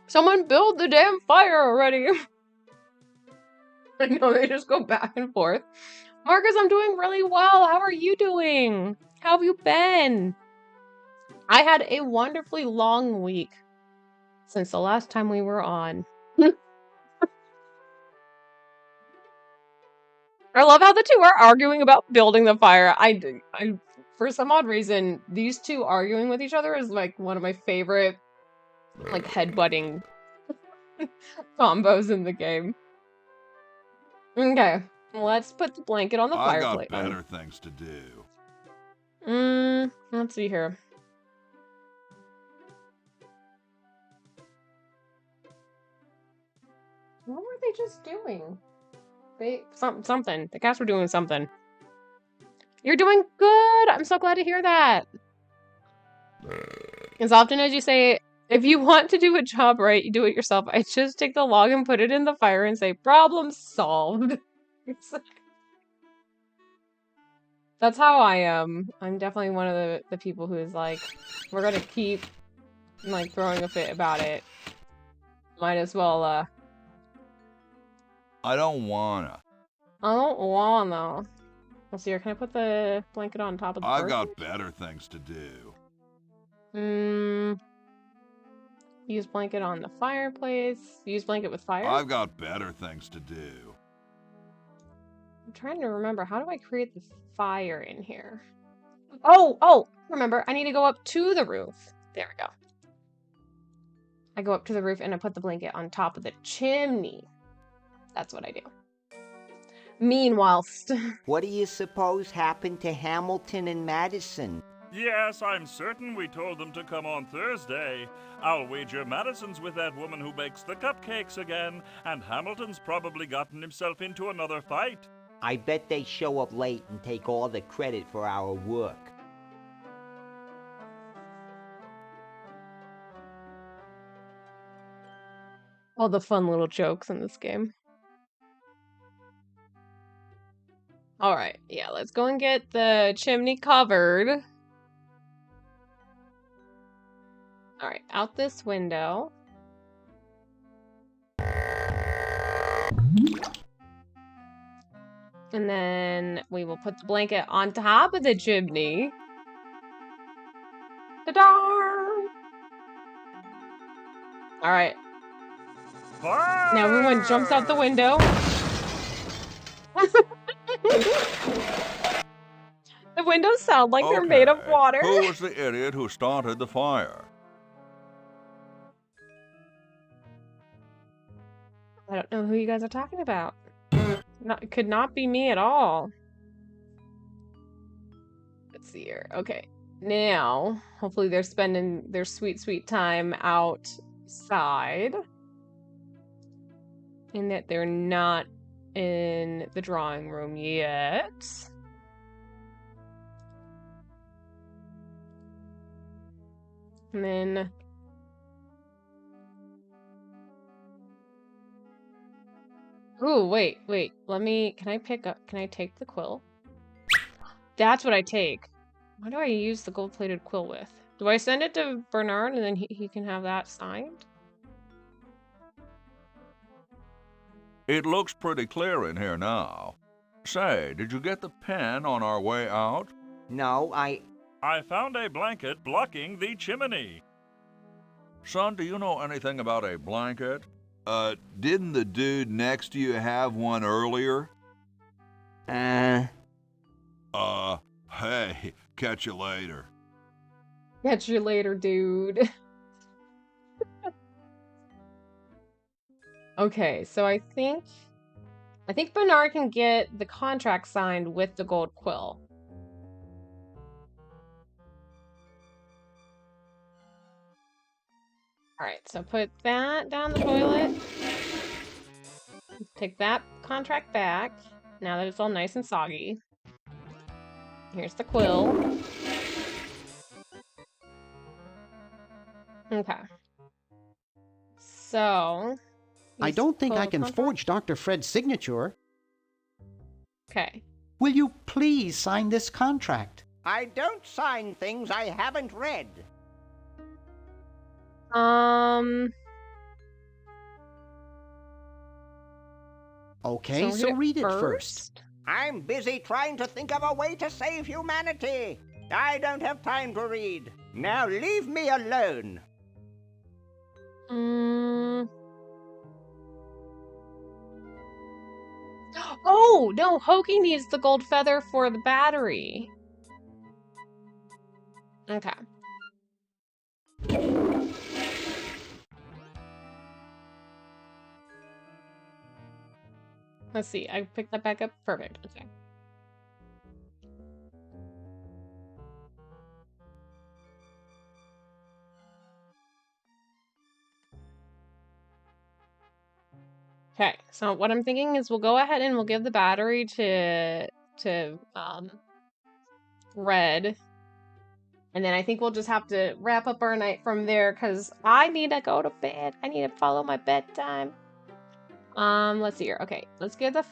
Someone build the damn fire already. I know, they just go back and forth. Marcus, I'm doing really well. How are you doing? How have you been? I had a wonderfully long week since the last time we were on. I love how the two are arguing about building the fire. I for some odd reason, these two arguing with each other is like one of my favorite, like, headbutting combos in the game. Okay, let's put the blanket on the I fireplace. got better things to do. Let's see here. What were they just doing? Something. The cats were doing something. You're doing good. I'm so glad to hear that. As often as you say, if you want to do a job right, you do it yourself. I just take the log and put it in the fire and say, problem solved. That's how I am. I'm definitely one of the people who is like, we're gonna keep, like, throwing a fit about it. Might as well, I don't wanna. I don't wanna. Let's see here, can I put the blanket on top of the I've first got better things to do. Use blanket on the fireplace. Use blanket with fire. I've got better things to do. I'm trying to remember, how do I create the fire in here? Oh, remember, I need to go up to the roof. There we go. I go up to the roof and I put the blanket on top of the chimney. That's what I do. Meanwhile, What do you suppose happened to Hamilton and Madison? Yes, I'm certain we told them to come on Thursday. I'll wager Madison's with that woman who bakes the cupcakes again, and Hamilton's probably gotten himself into another fight. I bet they show up late and take all the credit for our work. all the fun little jokes in this game. All right, yeah, let's go and get the chimney covered. All right, out this window. And then we will put the blanket on top of the chimney. Ta-da! All right. Fire! Now everyone jumps out the window. The windows sound like they're made of water. Who was the idiot who started the fire? I don't know who you guys are talking about. It could not be me at all. Let's see here. Okay. Now, hopefully they're spending their sweet, sweet time outside. And that they're not in the drawing room yet. And then... Ooh, wait. Can I take the quill? That's what I take. What do I use the gold-plated quill with? Do I send it to Bernard and then he can have that signed? It looks pretty clear in here now. Say, did you get the pen on our way out? No, I found a blanket blocking the chimney. Son, do you know anything about a blanket? Didn't the dude next to you have one earlier? Uh, Hey, catch you later. Catch you later, dude. Okay, so I think Bernard can get the contract signed with the gold quill. Alright, so put that down the toilet. Take that contract back, now that it's all nice and soggy. Here's the quill. Okay. So... I don't think I can forge Dr. Fred's signature. Okay. Will you please sign this contract? I don't sign things I haven't read. Okay, so read it first. I'm busy trying to think of a way to save humanity. I don't have time to read. Now leave me alone. Oh, no, Hoagie needs the gold feather for the battery. Okay. Let's see, I picked that back up. Perfect. Okay. Okay, so what I'm thinking is we'll go ahead and we'll give the battery to Red. And then I think we'll just have to wrap up our night from there because I need to go to bed. I need to follow my bedtime. Let's see here. Okay, let's get the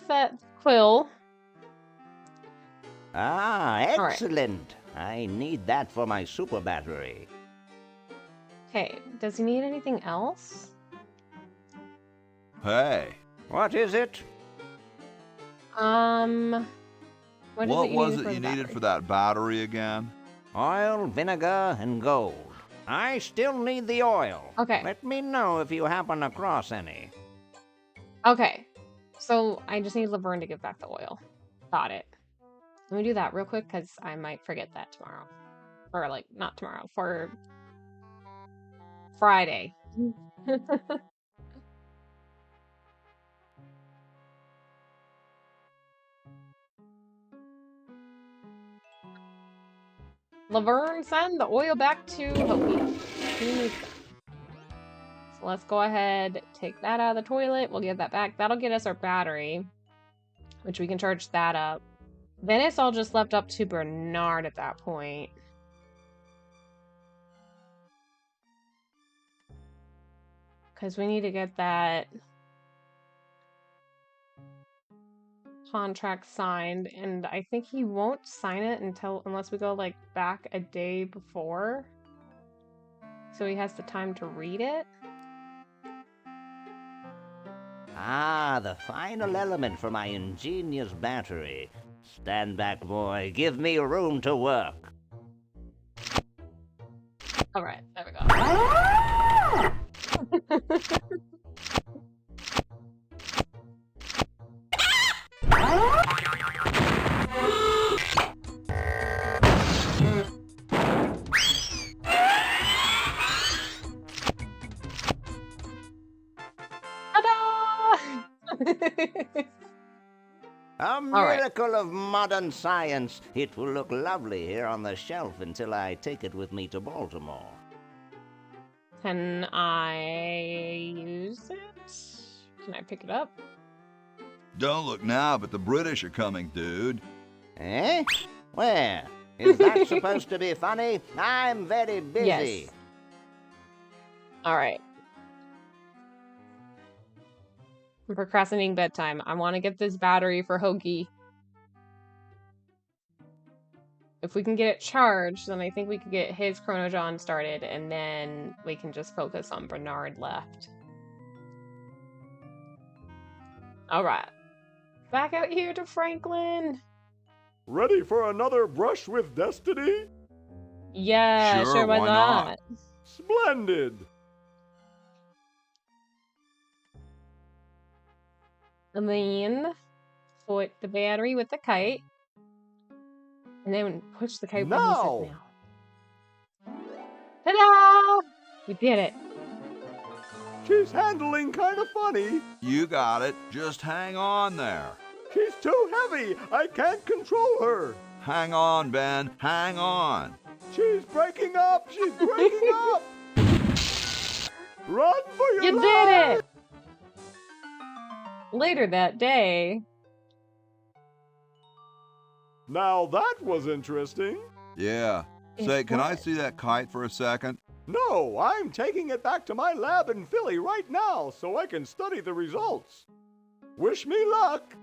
quill. Ah, excellent. I need that for my super battery. Okay, does he need anything else? Hey. What is it? What was it you needed for that battery again? Oil, vinegar, and gold. I still need the oil. Okay. Let me know if you happen across any. Okay, so I just need Laverne to give back the oil. Got it. Let me do that real quick because I might forget that tomorrow. Or, like, not tomorrow, for Friday. Laverne, send the oil back to Hopi. He needs that. So let's go ahead, take that out of the toilet. We'll get that back. That'll get us our battery, which we can charge that up. Then it's all just left up to Bernard at that point. Because we need to get that contract signed, and I think he won't sign it unless we go like back a day before, so he has the time to read it. Ah, the final element for my ingenious battery. Stand back, boy. Give me room to work. All right, there we go. A miracle of modern science. It will look lovely here on the shelf until I take it with me to Baltimore. Can I use it? Can I pick it up? Don't look now, but the British are coming, dude. Eh? Where? Is that supposed to be funny? I'm very busy. Yes. All right. I'm procrastinating bedtime. I want to get this battery for Hoagie. If we can get it charged, then I think we could get his Chrono John started, and then we can just focus on Bernard left. All right. Back out here to Franklin. Ready for another brush with destiny? Yeah, sure, why not? Splendid! And then put the battery with the kite. And then push the kite when he said now. Ta-da! We did it. She's handling kind of funny. You got it. Just hang on there. She's too heavy. I can't control her. Hang on, Ben. Hang on. She's breaking up. She's breaking up. Run for your life. You did it. Later that day. Now that was interesting. Yeah. Say, can I see that kite for a second? No, I'm taking it back to my lab in Philly right now so I can study the results. Wish me luck.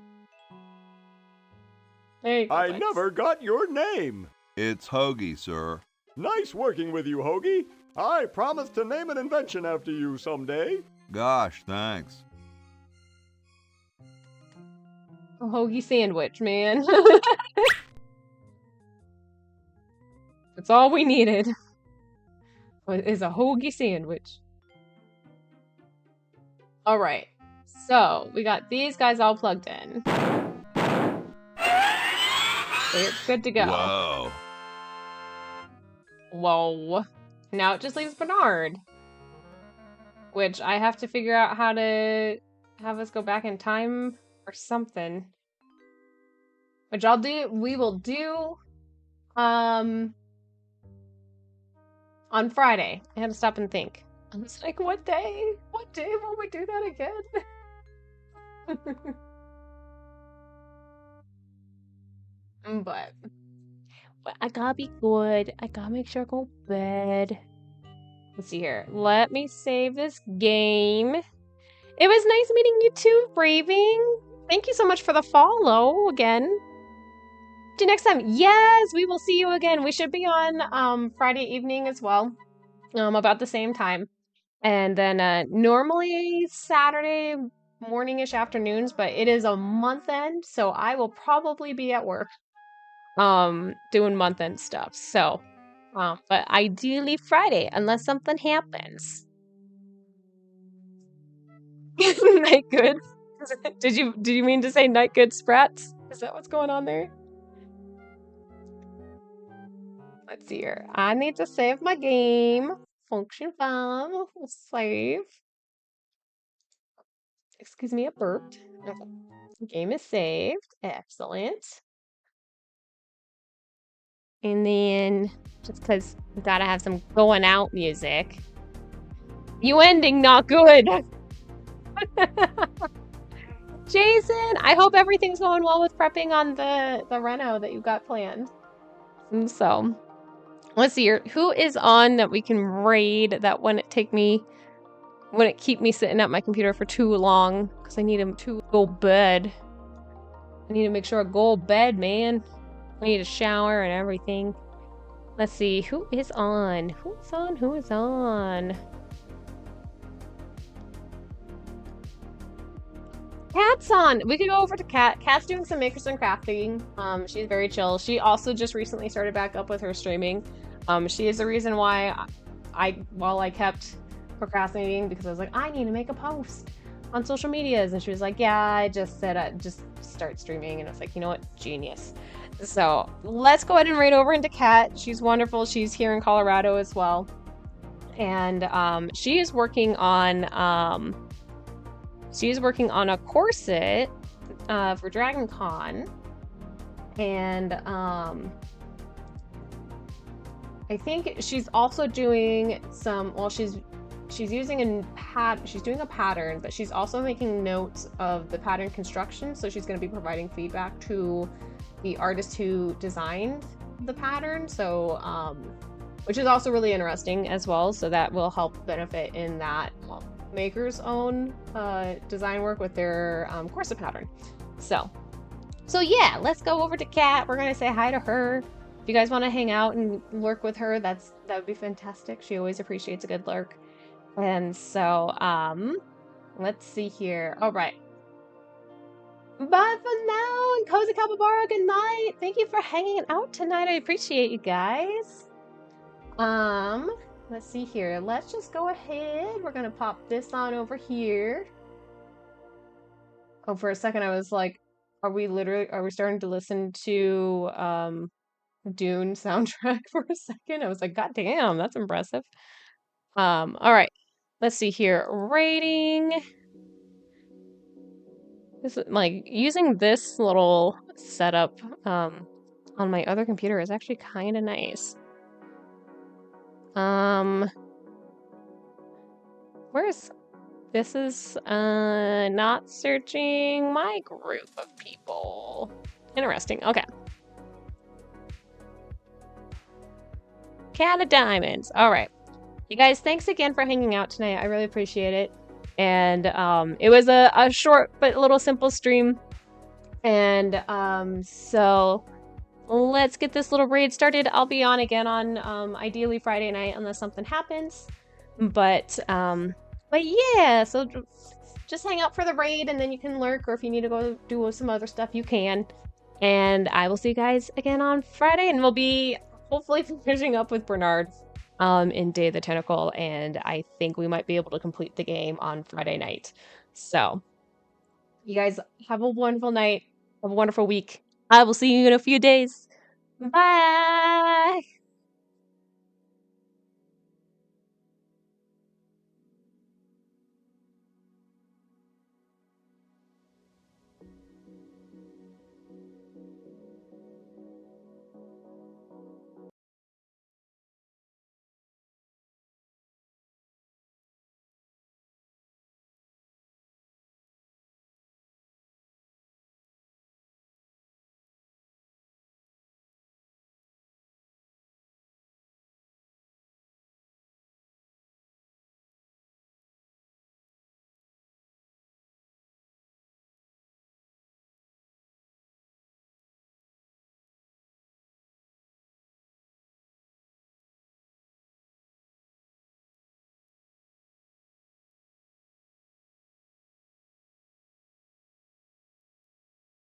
Hey, I never got your name. It's Hoagie, sir. Nice working with you, Hoagie. I promise to name an invention after you someday. Gosh, thanks. A hoagie sandwich, man. That's all we needed. Is a hoagie sandwich. All right. So, we got these guys all plugged in. It's good to go. Whoa. Whoa. Now it just leaves Bernard. Which I have to figure out how to have us go back in time or something. Which we will do on Friday. I had to stop and think. I was like, what day? What day will we do that again? But I gotta be good. I gotta make sure I go to bed. Let's see here. Let me save this game. It was nice meeting you too, Braving. Thank you so much for the follow again. See you next time. Yes, we will see you again. We should be on Friday evening as well. About the same time. And then normally Saturday morning-ish afternoons, but it is a month end, so I will probably be at work. Doing month end stuff. So, but ideally Friday, unless something happens. Night good. Did you mean to say night good, Sprats? Is that what's going on there? Let's see here. I need to save my game. Function 5. We'll save. Excuse me, I burped. Okay. Game is saved. Excellent. And then, just because we gotta have some going out music. You ending not good. Jason, I hope everything's going well with prepping on the reno that you got planned. So, let's see here. Who is on that we can raid that wouldn't keep me sitting at my computer for too long? Because I need him to go bed. I need to make sure I go bed, man. I need a shower and everything. Let's see. Who is on? Who's on? Who is on? Kat's on. We could go over to Kat. Kat's doing some makers and crafting. She's very chill. She also just recently started back up with her streaming. She is the reason why while I kept procrastinating, because I was like, I need to make a post on social medias, and she was like, yeah, I just said I'd just start streaming, and I was like, you know what, genius. So let's go ahead and raid over into Kat. She's wonderful. She's here in Colorado as well, and she is working on a corset for Dragon Con, and I think she's also doing some, well, she's using she's doing a pattern, but she's also making notes of the pattern construction, so she's going to be providing feedback to the artist who designed the pattern, so which is also really interesting as well, so that will help benefit in that maker's own design work with their corset pattern. So yeah, let's go over to Kat. We're gonna say hi to her. If you guys want to hang out and lurk with her, that would be fantastic. She always appreciates a good lurk. And so let's see here. All right, bye for now, and Cozy Capybara, good night. Thank you for hanging out tonight. I appreciate you guys. Let's see here. Let's just go ahead. We're gonna pop this on over here. Oh, for a second I was like, are we starting to listen to Dune soundtrack for a second? I was like, god damn, that's impressive. All right. Let's see here. Rating. This is like using this little setup on my other computer is actually kind of nice. Where's this is not searching my group of people. Interesting. Okay. Cat of Diamonds. All right. You guys, thanks again for hanging out tonight. I really appreciate it. And it was a short but little simple stream. And so let's get this little raid started. I'll be on again on ideally Friday night unless something happens. But yeah, so just hang out for the raid, and then you can lurk, or if you need to go do some other stuff, you can. And I will see you guys again on Friday, and we'll be hopefully finishing up with Bernard in Day of the Tentacle, and I think we might be able to complete the game on Friday night. So you guys have a wonderful night, have a wonderful week. I will see you in a few days. Bye!